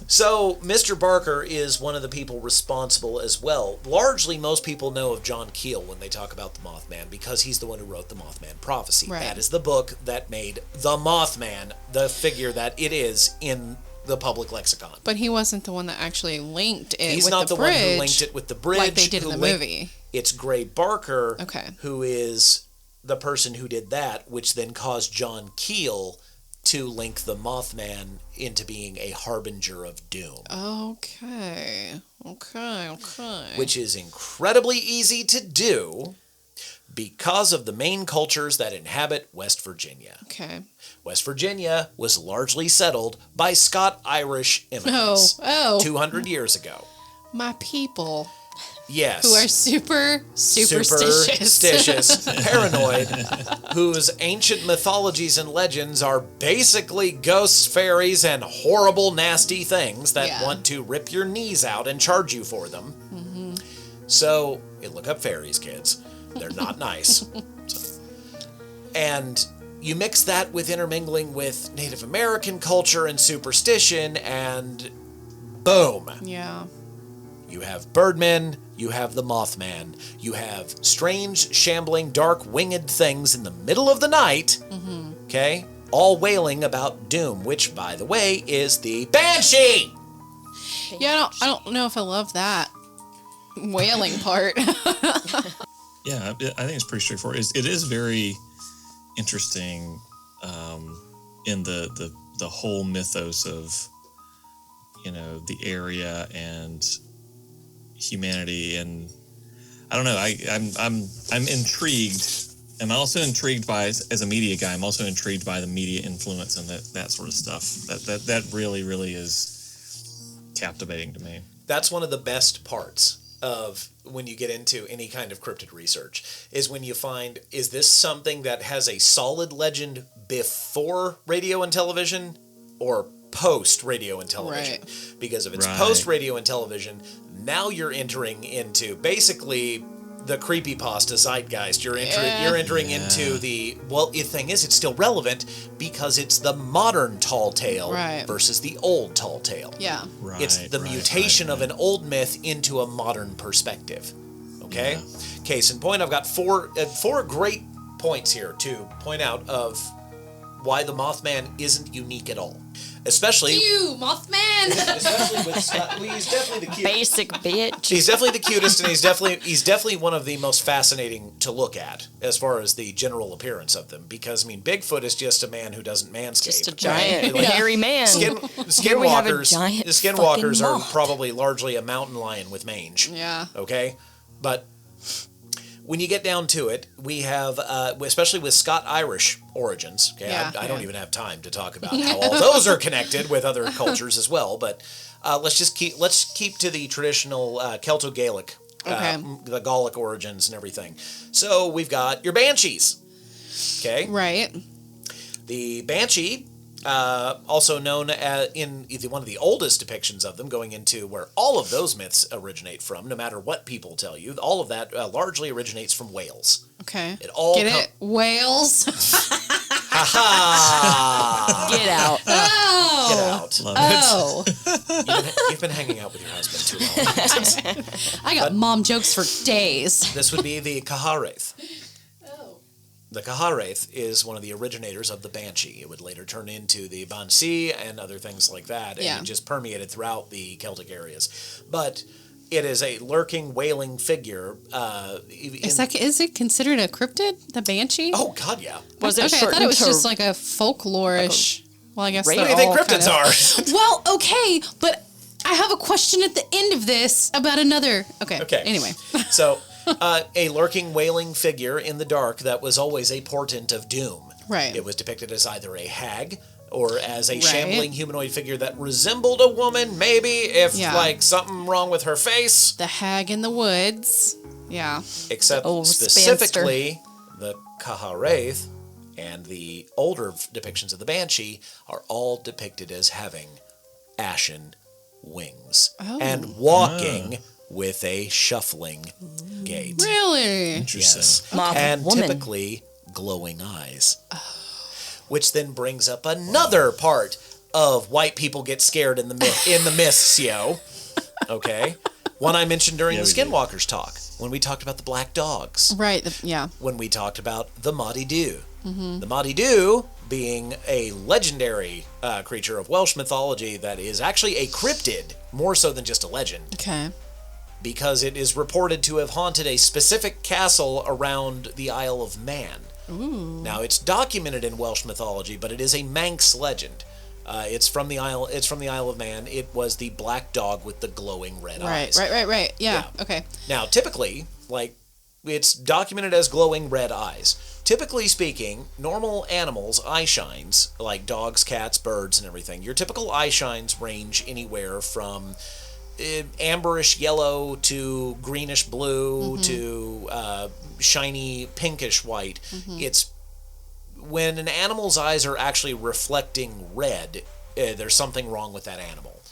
So Mr. Barker is one of the people responsible as well. Largely, most people know of John Keel when they talk about the Mothman because he's the one who wrote the Mothman Prophecy. Right. That is the book that made the Mothman the figure that it is in the public lexicon. But he wasn't the one that actually linked it He's with not the one who bridge, linked it with the bridge. like they did in the movie. It's Gray Barker Okay. who is the person who did that, which then caused John Keel to link the Mothman into being a harbinger of doom. Okay. Which is incredibly easy to do because of the main cultures that inhabit West Virginia. Okay. West Virginia was largely settled by Scot-Irish immigrants 200 years ago. My people. Yes. Who are superstitious. Paranoid, whose ancient mythologies and legends are basically ghosts, fairies, and horrible, nasty things that want to rip your knees out and charge you for them. Mm-hmm. So, look up fairies, kids. They're not nice. And you mix that with intermingling with Native American culture and superstition, and boom. Yeah. You have Birdmen, you have the Mothman, you have strange, shambling, dark, winged things in the middle of the night, okay, all wailing about doom, which, by the way, is the Banshee! Yeah, I don't know if I love that wailing part. Yeah, I think it's pretty straightforward. It is very interesting in the whole mythos of, the area and humanity, and I don't know. I'm intrigued. I'm also intrigued by, as a media guy, I'm also intrigued by the media influence and that sort of stuff. That really is captivating to me. That's one of the best parts of when you get into any kind of cryptid research, is when you find, is this something that has a solid legend before radio and television or post radio and television? Right. Because if it's post radio and television, now you're entering into basically the creepypasta zeitgeist. You're entering into the, the thing is, it's still relevant because it's the modern tall tale versus the old tall tale. Yeah. It's the mutation of an old myth into a modern perspective. Okay? Yeah. Case in point, I've got four great points here to point out of why the Mothman isn't unique at all. Especially you, Mothman. Especially with Scott. Well, he's definitely the cutest. Basic bitch. He's definitely the cutest, and he's definitely one of the most fascinating to look at as far as the general appearance of them. Because Bigfoot is just a man who doesn't manscape. Just a giant hairy man. Skinwalkers are probably largely a mountain lion with mange. Yeah. Okay, but when you get down to it, we have, especially with Scot-Irish origins, okay, I don't even have time to talk about how all those are connected with other cultures as well, but let's keep to the traditional Celto-Gaelic, the Gallic origins and everything. So we've got your banshees, okay? Right. The banshee Also known as, in one of the oldest depictions of them, going into where all of those myths originate from, no matter what people tell you, all of that largely originates from Wales. Okay. It all Get it? Wales? Ha-ha! Get out. Oh. Get out. Oh. You've been hanging out with your husband too long. I got mom jokes for days. This would be the Cahareth. Oh. The Cahareth is one of the originators of the Banshee. It would later turn into the Banshee and other things like that, and it just permeated throughout the Celtic areas. But it is a lurking, wailing figure. Is it considered a cryptid? The Banshee? Oh, God, yeah. Was it Okay, I thought it was just like a folklorish. Well, I guess What they're do you think all cryptids kind of- are? Well, okay, but I have a question at the end of this about another. Okay. Anyway. So, a lurking, wailing figure in the dark that was always a portent of doom. Right. It was depicted as either a hag or as a shambling humanoid figure that resembled a woman, maybe, if, like, something wrong with her face. The hag in the woods. Yeah. Except specifically, the Cahareth and the older depictions of the Banshee are all depicted as having ashen wings and walking with a shuffling gait. Really? Interesting. Yes. And typically glowing eyes. Which then brings up another part of white people get scared in the myths, yo. Okay? One I mentioned during the Skinwalkers talk, when we talked about the black dogs. Right, When we talked about the Madi Dhu. Mm-hmm. The Madi Dhu being a legendary creature of Welsh mythology that is actually a cryptid, more so than just a legend. Okay. Because it is reported to have haunted a specific castle around the Isle of Man. Ooh. Now, it's documented in Welsh mythology, but it is a Manx legend. It's from the Isle of Man. It was the black dog with the glowing red eyes. Right. Yeah. Okay. Now, typically, like, it's documented as glowing red eyes. Typically speaking, normal animals' eye shines, like dogs, cats, birds, and everything, your typical eye shines range anywhere from amberish yellow to greenish blue to shiny pinkish white. It's when an animal's eyes are actually reflecting red, there's something wrong with that animal.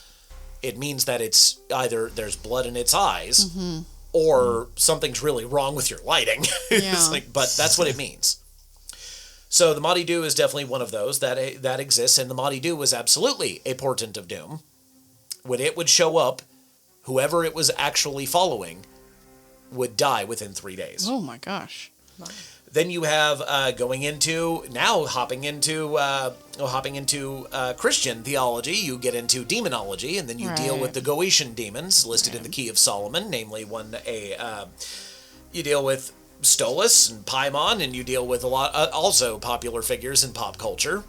It means that it's either there's blood in its eyes or something's really wrong with your lighting. It's like, but that's what it means. So the Madi Dhu is definitely one of those that exists, and the Madi Dhu was absolutely a portent of doom. When it would show up, whoever it was actually following would die within 3 days. Oh my gosh. Then you have hopping into Christian theology. You get into demonology, and then you deal with the Goetian demons listed in the Key of Solomon, namely you deal with Stolas and Paimon, and you deal with a lot also popular figures in pop culture.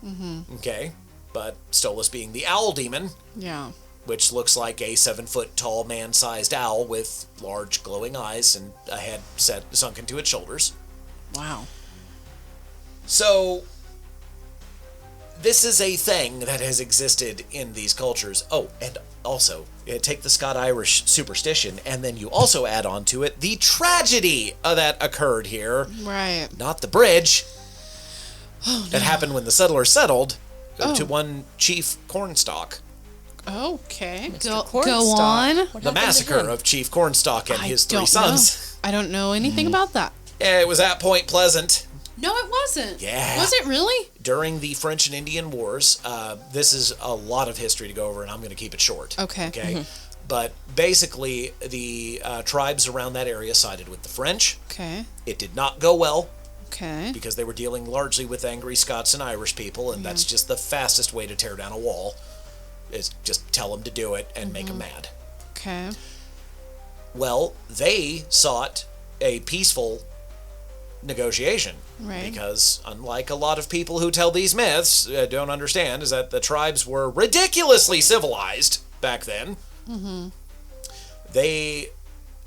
Okay, but Stolas being the owl demon. Yeah. Which looks like a 7-foot tall man-sized owl with large glowing eyes and a head sunk into its shoulders. Wow. So, this is a thing that has existed in these cultures. Oh, and also, take the Scot-Irish superstition, and then you also add on to it the tragedy that occurred here. Right. Not the bridge. That happened when the settlers settled to one Chief Cornstalk. Okay. Go Cornstalk. on. The massacre of Chief Cornstalk and his 3 sons. I don't know anything about that. It was at Point Pleasant. No, it wasn't. Yeah. Was it really? During the French and Indian Wars, this is a lot of history to go over, and I'm going to keep it short. Okay. But basically, the tribes around that area sided with the French. Okay. It did not go well. Okay. Because they were dealing largely with angry Scots and Irish people, and that's just the fastest way to tear down a wall, is just tell them to do it and make them mad. Okay. Well, they sought a peaceful negotiation. Right. Because unlike a lot of people who tell these myths don't understand, is that the tribes were ridiculously civilized back then.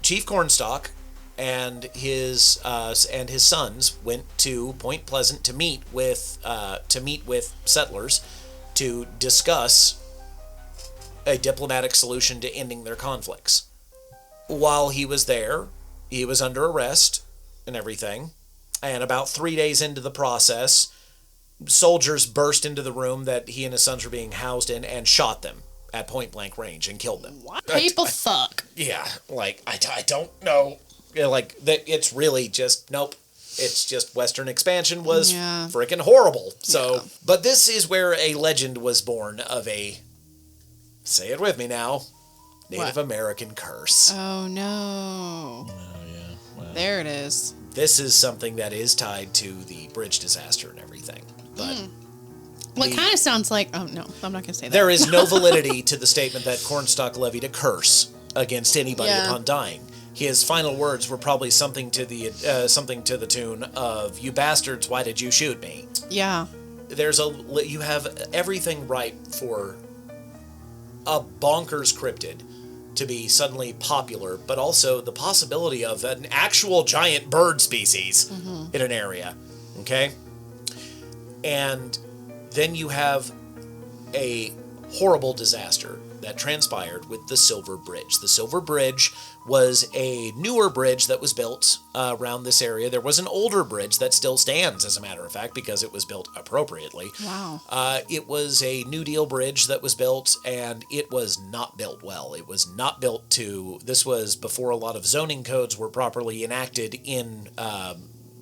Chief Cornstalk and his sons went to Point Pleasant to meet with settlers to discuss a diplomatic solution to ending their conflicts. While he was there, he was under arrest and everything. And about 3 days into the process, soldiers burst into the room that he and his sons were being housed in and shot them at point blank range and killed them. What? People fuck. Yeah, like, I don't know. Yeah, like, that. It's really just, nope. It's just Western expansion was freaking horrible. So, but this is where a legend was born of a, say it with me now, Native American curse. Oh, no. Well, There it is. This is something that is tied to the bridge disaster and everything. But Well, it kind of sounds like... Oh, no. I'm not going to say that. there is no validity to the statement that Cornstalk levied a curse against anybody upon dying. His final words were probably something to the tune of, "You bastards, why did you shoot me?" Yeah. You have everything right for a bonkers cryptid to be suddenly popular, but also the possibility of an actual giant bird species in an area. Okay? And then you have a horrible disaster that transpired with the Silver Bridge. The Silver Bridge was a newer bridge that was built around this area. There was an older bridge that still stands, as a matter of fact, because it was built appropriately. Wow. It was a New Deal bridge that was built, and it was not built well. It was not built to... This was before a lot of zoning codes were properly enacted in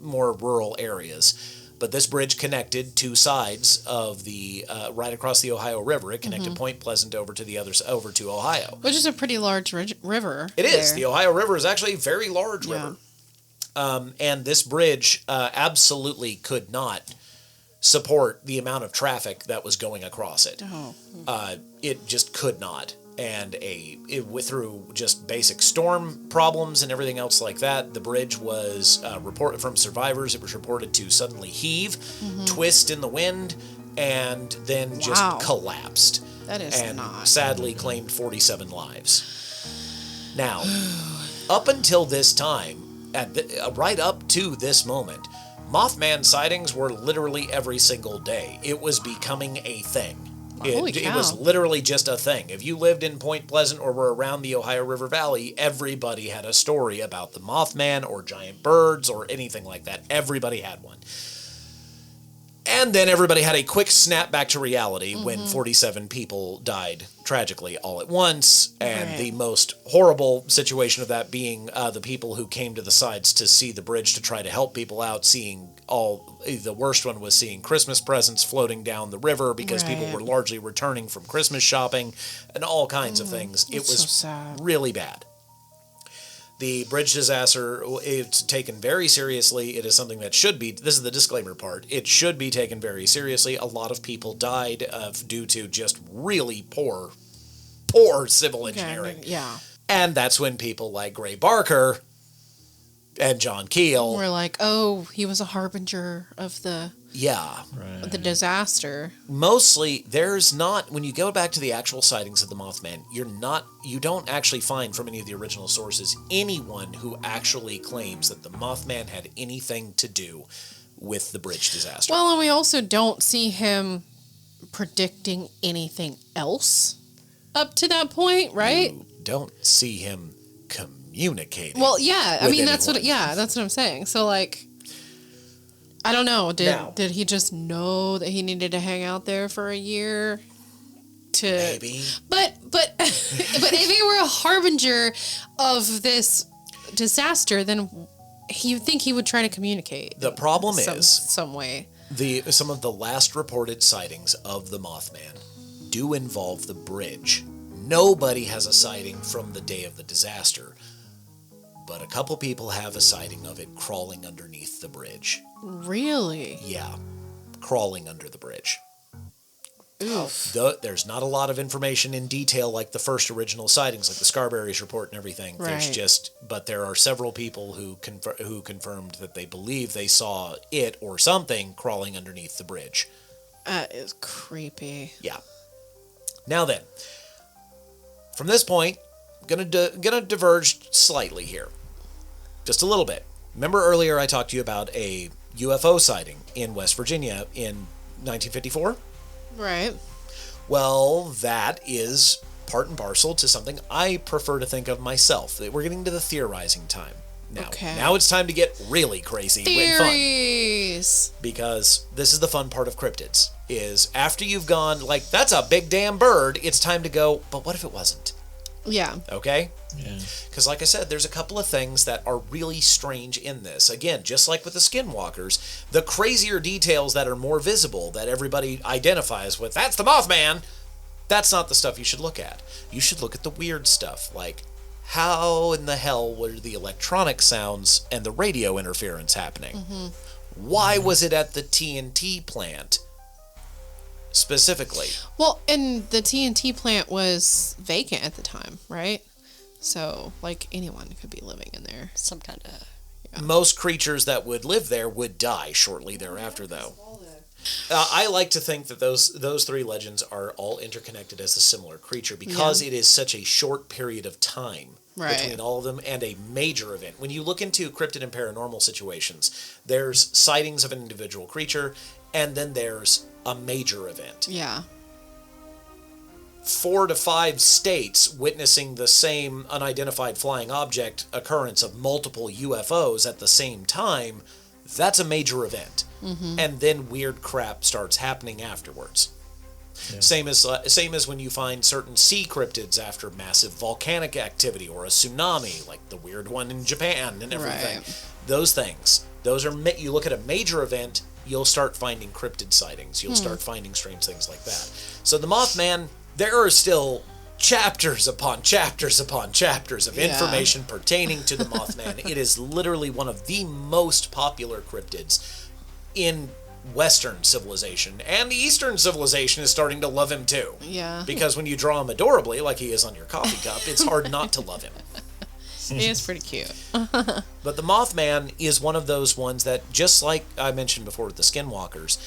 more rural areas. But this bridge connected two sides of the right across the Ohio River. It connected Point Pleasant over to Ohio, Which is a pretty large river. It is. The Ohio River is actually a very large river, and this bridge absolutely could not support the amount of traffic that was going across it. Oh. It just could not. And through just basic storm problems and everything else like that, the bridge was reported from survivors. It was reported to suddenly heave, twist in the wind, and then just collapsed. That is and not. sadly claimed 47 lives. Now, up until this time, right up to this moment, Mothman sightings were literally every single day. It was becoming a thing. It was literally just a thing. If you lived in Point Pleasant or were around the Ohio River Valley, everybody had a story about the Mothman or giant birds or anything like that. Everybody had one. And then everybody had a quick snap back to reality when 47 people died tragically all at once. And the most horrible situation of that being the people who came to the sides to see the bridge to try to help people out, the worst one was seeing Christmas presents floating down the river because people were largely returning from Christmas shopping and all kinds of things. It was so sad. Really bad. The bridge disaster, it's taken very seriously. It is something that should be, this is the disclaimer part, it should be taken very seriously. A lot of people died due to just really poor civil engineering. Yeah. And that's when people like Gray Barker and John Keel We're like, oh, he was a harbinger of the the disaster. Mostly, there's not, when you go back to the actual sightings of the Mothman, you don't actually find from any of the original sources anyone who actually claims that the Mothman had anything to do with the bridge disaster. Well, and we also don't see him predicting anything else up to that point, right? You don't see him communicating. Well, yeah, I with mean that's anyone. what I'm saying. So like, I don't know. Did he just know that he needed to hang out there for a year? Maybe. But if he were a harbinger of this disaster, then you'd think he would try to communicate. The problem is some way. some of the last reported sightings of the Mothman do involve the bridge. Nobody has a sighting from the day of the disaster, but a couple people have a sighting of it crawling underneath the bridge. Really? Yeah, crawling under the bridge. Oof. There's not a lot of information in detail like the first original sightings, like the Scarberry's report and everything. Right. But there are several people who confirmed that they believe they saw it or something crawling underneath the bridge. That is creepy. Yeah. Now then, from this point, gonna diverge slightly here, just a little bit. Remember earlier I talked to you about a UFO sighting in West Virginia in 1954? Right. Well, that is part and parcel to something I prefer to think of myself. We're getting to the theorizing time. Now it's time to get really crazy and fun. Theories. Because this is the fun part of cryptids, is after you've gone, like, that's a big damn bird, it's time to go, but what if it wasn't? Yeah. Okay? Yeah. Because like I said, there's a couple of things that are really strange in this. Again, just like with the skinwalkers, the crazier details that are more visible, that everybody identifies with, that's the Mothman, that's not the stuff you should look at. You should look at the weird stuff, like how in the hell were the electronic sounds and the radio interference happening? Mm-hmm. Why was it at the TNT plant specifically? Well, and the TNT plant was vacant at the time, right? So, like, anyone could be living in there. Some kind of... Most creatures that would live there would die shortly thereafter, though. I like to think that those three legends are all interconnected as a similar creature because it is such a short period of time between all of them and a major event. When you look into cryptid and paranormal situations, there's sightings of an individual creature, and then there's a major event. Yeah. 4 to 5 states witnessing the same unidentified flying object occurrence of multiple UFOs at the same time, that's a major event. Mm-hmm. And then weird crap starts happening afterwards. Yeah. Same as when you find certain sea cryptids after massive volcanic activity or a tsunami, like the weird one in Japan and everything. Right. Those things, you look at a major event, you'll start finding cryptid sightings. You'll start finding strange things like that. So the Mothman, there are still chapters upon chapters upon chapters of information pertaining to the Mothman. It is literally one of the most popular cryptids in Western civilization, and the Eastern civilization is starting to love him too. Yeah. Because when you draw him adorably, like he is on your coffee cup, it's hard not to love him. He is pretty cute. But the Mothman is one of those ones that, just like I mentioned before with the Skinwalkers,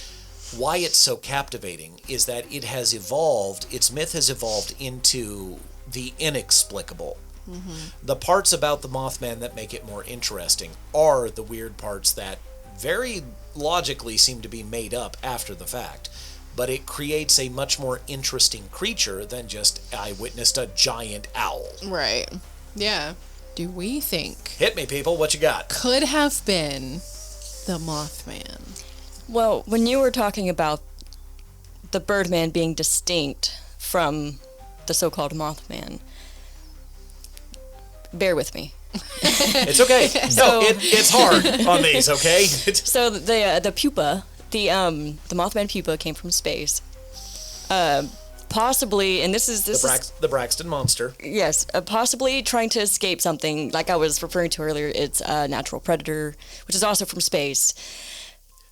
why it's so captivating is that it has evolved, its myth has evolved into the inexplicable. Mm-hmm. The parts about the Mothman that make it more interesting are the weird parts that very logically seem to be made up after the fact. But it creates a much more interesting creature than just, I witnessed a giant owl. Right. Yeah. Do we think... Hit me, people. What you got? ...could have been the Mothman? Well, when you were talking about the Birdman being distinct from the so-called Mothman, bear with me. It's okay. No, it's hard on these, okay? So the pupa, the Mothman pupa came from space. Possibly, and this is the Braxton Monster. Yes, possibly trying to escape something, like I was referring to earlier. It's a natural predator, which is also from space.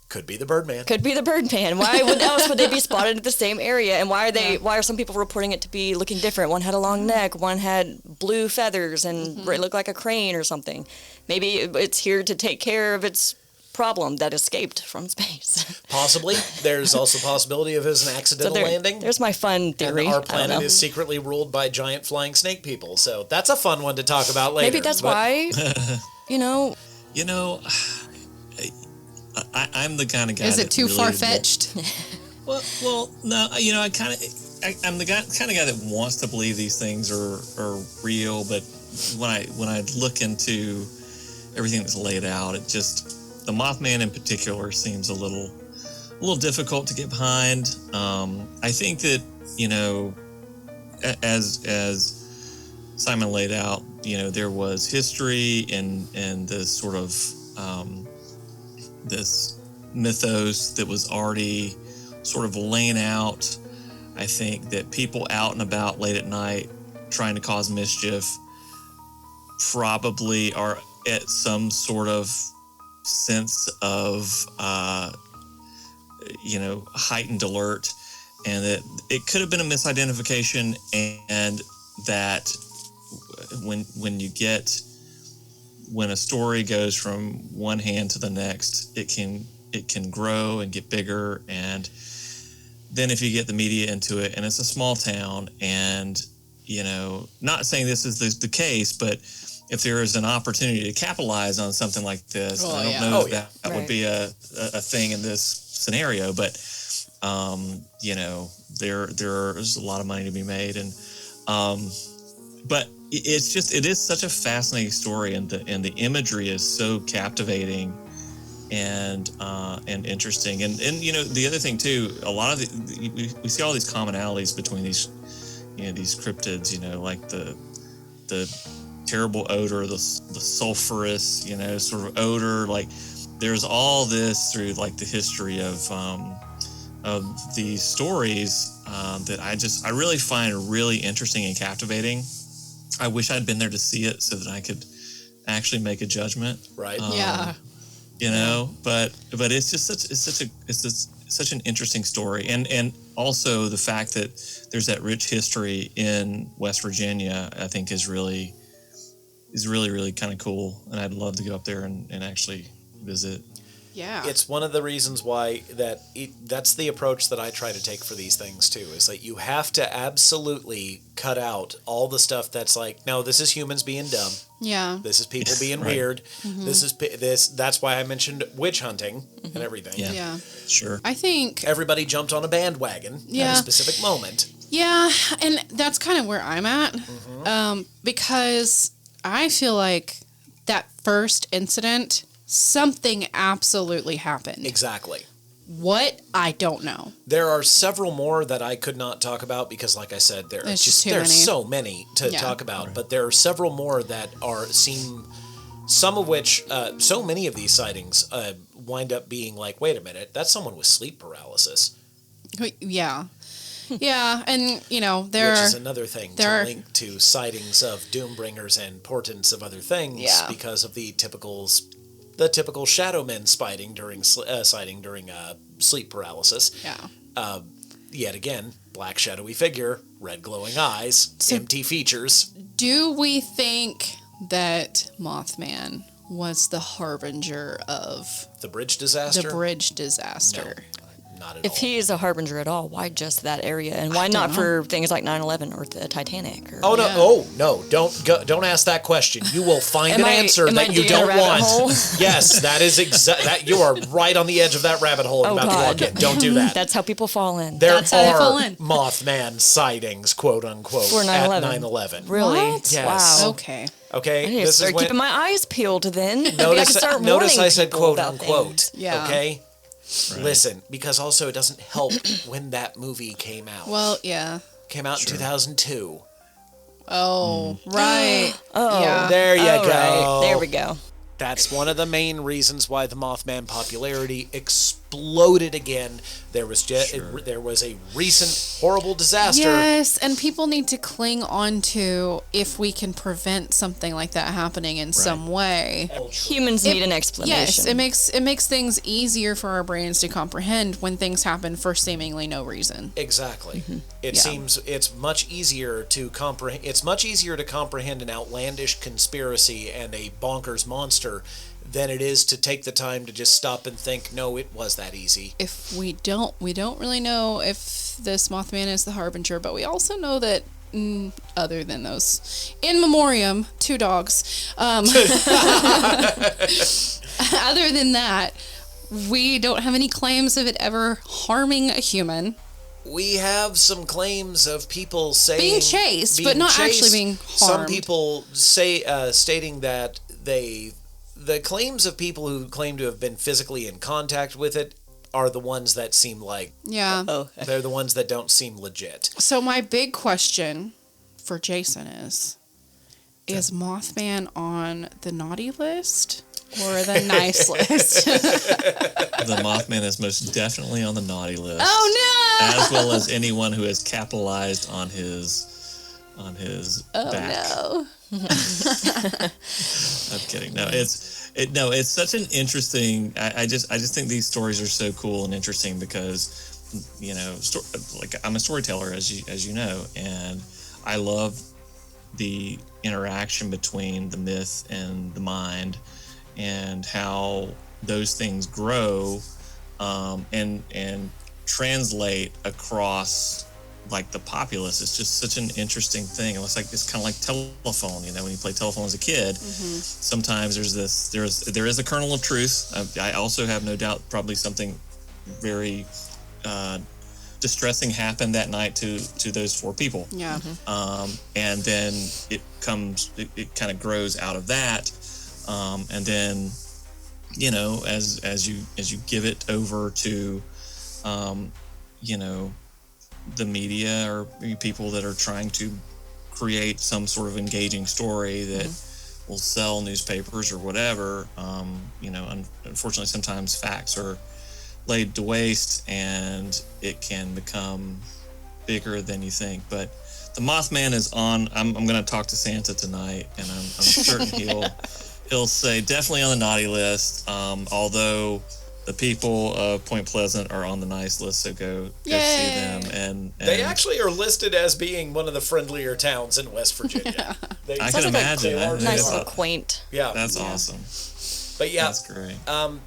Could be the Birdman. Could be the Birdman. Why else would they be spotted in the same area? And why are they? Why are some people reporting it to be looking different? One had a long neck, one had blue feathers, and it looked like a crane or something. Maybe it's here to take care of its problem that escaped from space. Possibly. There's also possibility of it as an accidental landing. There's my fun theory. And our planet is secretly ruled by giant flying snake people. So that's a fun one to talk about later. Maybe that's why. I'm the kind of guy. Is it too far fetched? Well, no. I'm the kind of guy that wants to believe these things are real, but when I look into everything that's laid out, it just, the Mothman in particular seems a little difficult to get behind. I think that as Simon laid out, there was history and this sort of this mythos that was already sort of laying out. I think that people out and about late at night trying to cause mischief probably are at some sort of sense of heightened alert, and that it could have been a misidentification, and that when a story goes from one hand to the next, it can grow and get bigger. And then if you get the media into it, and it's a small town, and not saying this is the case, but if there is an opportunity to capitalize on something like this, I don't know if that would be a thing in this scenario, but there's a lot of money to be made, and but it is such a fascinating story, and the imagery is so captivating and interesting. And the other thing too, a lot of we see all these commonalities between these cryptids, like the terrible odor, the sulfurous, sort of odor. Like there's all this through like the history of these stories that I really find really interesting and captivating. I wish I'd been there to see it so that I could actually make a judgment. Right. But it's just such an interesting story, and also the fact that there's that rich history in West Virginia, I think is really kind of cool, and I'd love to go up there and actually visit. Yeah. It's one of the reasons why that's the approach that I try to take for these things too, is that you have to absolutely cut out all the stuff that's like, no, this is humans being dumb. Yeah. This is people being weird. That's why I mentioned witch hunting and everything. Yeah. Sure. I think Everybody jumped on a bandwagon at a specific moment. Yeah, and that's kind of where I'm at, because I feel like that first incident, something absolutely happened. Exactly. What? I don't know. There are several more that I could not talk about because, like I said, there's so many to talk about. But there are several more that seem, some of which, so many of these sightings wind up being like, wait a minute, that's someone with sleep paralysis. Yeah. Yeah, and, which is another thing to link to sightings of doombringers and portents of other things because of the typical shadow men sighting during sleep paralysis. Yeah. Yet again, black shadowy figure, red glowing eyes, empty features. Do we think that Mothman was the harbinger of the bridge disaster? No, not at all. If he is a harbinger at all, why just that area, and why not for things like 9/11 or the Titanic? No! Don't ask that question. You will find an answer that you don't want. Yes, that is that. You are right on the edge of that rabbit hole. About to walk in. Don't do that. That's how people fall in. That's how they fall in. Mothman sightings, quote unquote, for 9/11. At 9/11. Really? What? Yes. Wow. Okay. I need to start keeping my eyes peeled then. Notice I said quote unquote. Things. Yeah. Okay. Right. Listen, because also it doesn't help when that movie came out. Well, yeah. Came out in 2002. Oh, right. Yeah. There you go. Right. There we go. That's one of the main reasons why the Mothman popularity exploded again. There was there was a recent horrible disaster. Yes, and people need to cling on to if we can prevent something like that happening in some way. Humans need an explanation. Yes, it makes things easier for our brains to comprehend when things happen for seemingly no reason. Exactly. It seems it's much easier to comprehend. It's much easier to comprehend an outlandish conspiracy and a bonkers monster than it is to take the time to just stop and think, no, it was that easy. If we don't really know if this Mothman is the harbinger, but we also know that other than those in memoriam, 2 dogs. Other than that, we don't have any claims of it ever harming a human. We have some claims of people saying being chased, but not actually being harmed. Some people stating that the claims of people who claim to have been physically in contact with it are the ones that seem like they're the ones that don't seem legit. So my big question for Jason is Mothman on the naughty list or the nice list? The Mothman is most definitely on the naughty list. Oh no! As well as anyone who has capitalized on his back. Oh no! I'm kidding. No, it's such an interesting. I just think these stories are so cool and interesting because, like I'm a storyteller, as you know, and I love the interaction between the myth and the mind, and how those things grow, and translate across. Like the populace, it's just such an interesting thing. It's kind of like telephone. When you play telephone as a kid, sometimes there is a kernel of truth. I also have no doubt probably something very distressing happened that night to those 4 people. Yeah. And then it kind of grows out of that. And then, you know, as you give it over to, you know, the media or people that are trying to create some sort of engaging story that will sell newspapers or whatever, you know, unfortunately sometimes facts are laid to waste and it can become bigger than you think. But the Mothman is on. I'm going to talk to Santa tonight, and I'm certain he'll say definitely on the naughty list, although the people of Point Pleasant are on the nice list, so go see them. And they actually are listed as being one of the friendlier towns in West Virginia. I can imagine. Nice little quaint. Yeah. That's awesome. But yeah, that's great.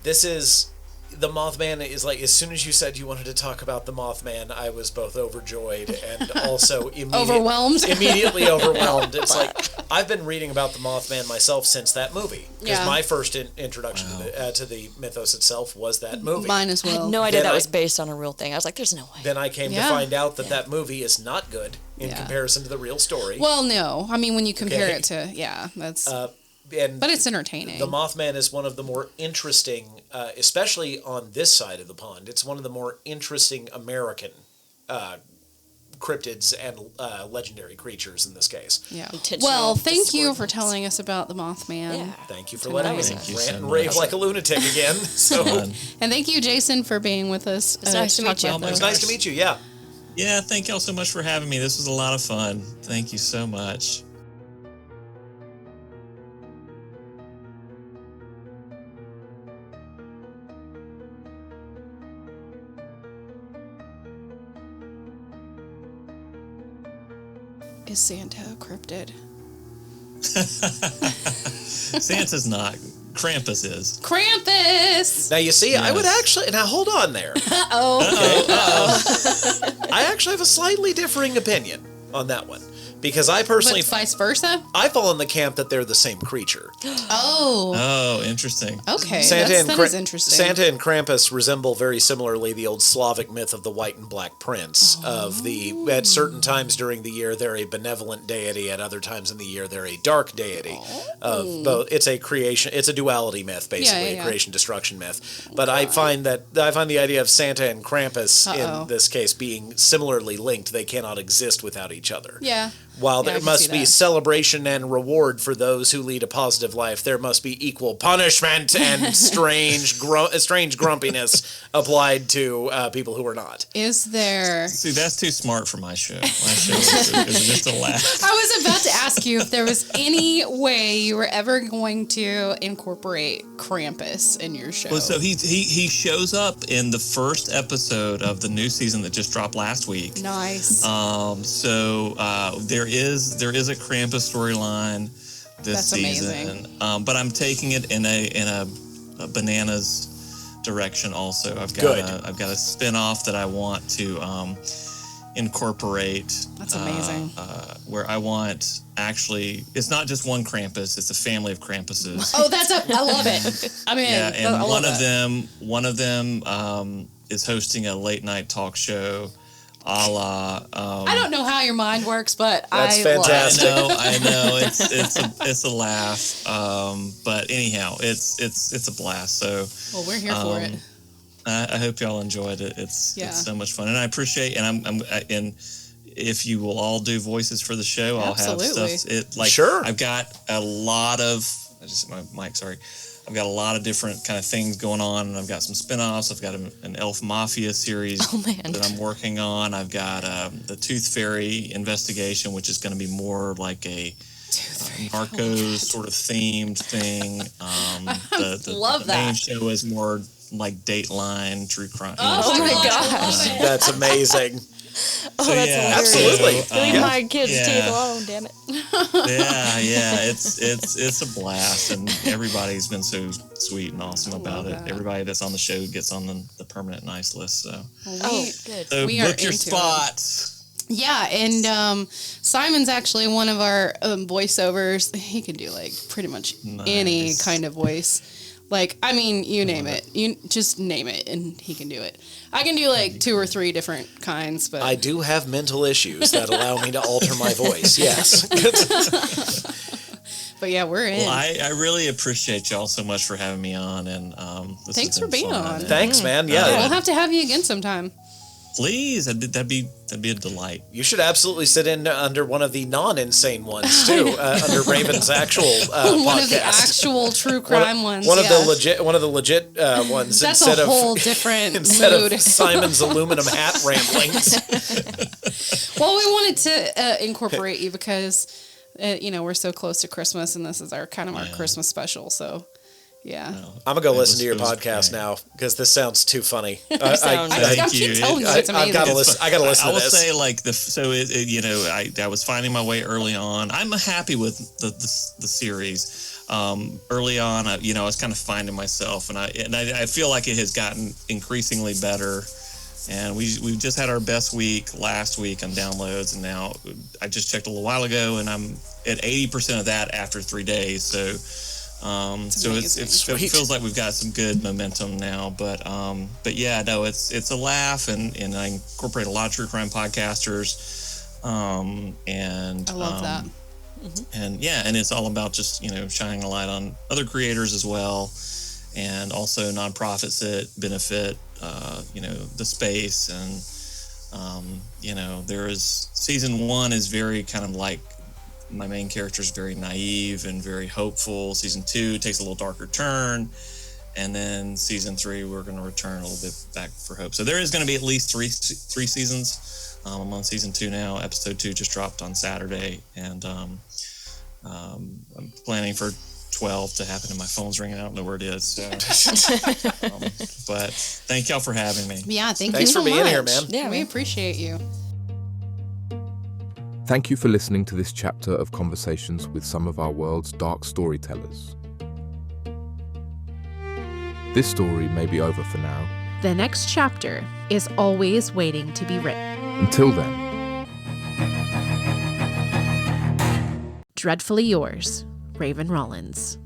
This is... The Mothman is like, as soon as you said you wanted to talk about the Mothman, I was both overjoyed and also immediately overwhelmed. It's like, I've been reading about the Mothman myself since that movie. Because my first introduction to the mythos itself was that movie. Mine as well. I had no idea that was based on a real thing. I was like, there's no way. Then I came to find out that that movie is not good in comparison to the real story. Well, no. I mean, when you compare it to, that's... but it's entertaining. The Mothman is one of the more interesting, especially on this side of the pond, it's one of the more interesting American cryptids and legendary creatures in this case. Yeah. Well, thank you for telling us about the Mothman. Yeah. Thank you for letting me rant and so rave like a lunatic again. So, and thank you, Jason, for being with us. It's nice to meet you. It was nice to meet you, yeah. Yeah, thank y'all so much for having me. This was a lot of fun. Thank you so much. Is Santa a cryptid? Santa's not. Krampus is. Krampus! Now, you see, I would actually... Now, hold on there. I actually have a slightly differing opinion on that one. Because I personally... But vice versa? I fall in the camp that they're the same creature. Oh, interesting. Okay, that is interesting. Santa and Krampus resemble very similarly the old Slavic myth of the white and black prince. At certain times during the year, they're a benevolent deity. At other times in the year, they're a dark deity. Of both, it's a duality myth, basically, a creation-destruction myth. But I find the idea of Santa and Krampus in this case being similarly linked. They cannot exist without each other. Yeah. While there must be celebration and reward for those who lead a positive life, there must be equal punishment and strange grumpiness applied to people who are not. Is there... See, that's too smart for my show. My show is just a laugh. I was about to ask you if there was any way you were ever going to incorporate Krampus in your show. Well, so he shows up in the first episode of the new season that just dropped last week. Nice. There is a Krampus storyline this season, but I'm taking it in a bananas direction. Also, I've got a spin-off that I want to incorporate. That's amazing. Where I want it's not just one Krampus; it's a family of Krampuses. Oh, I love it. I mean, yeah, and one of them is hosting a late night talk show. A la, I don't know how your mind works, but that's fantastic. I know. It's a laugh. But anyhow, it's a blast. So we're here for it. I hope y'all enjoyed it. It's so much fun, and I appreciate. And and if you will all do voices for the show, I'll have stuff. Sure. I've got a lot of. My mic. Sorry. I've got a lot of different kind of things going on, and I've got some spin-offs. I've got an Elf Mafia series that I'm working on. I've got the Tooth Fairy investigation, which is going to be more like a Narcos sort of themed thing. The main show is more like Dateline, true crime. Oh my gosh. That's amazing. So that's absolutely. Leave my kids' teeth alone, damn it. It's a blast, and everybody's been so sweet and awesome about it. Everybody that's on the show gets on the permanent nice list. So, good. So book your spots. Yeah, and Simon's actually one of our voiceovers. He can do like pretty much any kind of voice. Like, I mean, you name it. You just name it, and he can do it. I can do like 2 or 3 different kinds, but I do have mental issues that allow me to alter my voice. Yes. But yeah, we're in. Well, I really appreciate y'all so much for having me on, and this Thanks has for been being fun. on. And, Thanks, man. Yeah. We'll have to have you again sometime. please, that'd be a delight. You should absolutely sit in under one of the non-insane ones too, under Raven's actual podcast. One of the actual true crime ones. One of yeah. the legit ones. That's instead a whole different instead mood. of Simon's aluminum hat ramblings. Well, we wanted to incorporate you because, we're so close to Christmas, and this is our Christmas special. So, yeah. I'm gonna go listen to your It was podcast great. now because this sounds too funny. Sounds I Thank keep you. telling you it's amazing. I've got to listen. I got to listen I to will this. say, like I was finding my way early on. I'm happy with the series. Early on, I was kind of finding myself, and I feel like it has gotten increasingly better. And we just had our best week last week on downloads, and now I just checked a little while ago, and I'm at 80% of that after 3 days. So. It feels like we've got some good momentum now, but yeah, no, it's a laugh, and I incorporate a lot of true crime podcasters, and I love that. and yeah, and it's all about just shining a light on other creators as well, and also nonprofits that benefit the space, and there is season 1 is very kind of like. My main character is very naive and very hopeful. Season 2 takes a little darker turn. And then season 3, we're going to return a little bit back for hope. So there is going to be at least three seasons. I'm on season 2 now. Episode 2 just dropped on Saturday. And I'm planning for 12 to happen, and my phone's ringing. I don't know where it is. So, but thank y'all for having me. Yeah, thanks you so for being much. here, man. Yeah, we man. appreciate you. Thank you for listening to this chapter of conversations with some of our world's dark storytellers. This story may be over for now. The next chapter is always waiting to be written. Until then, Dreadfully yours, Raven Rollins.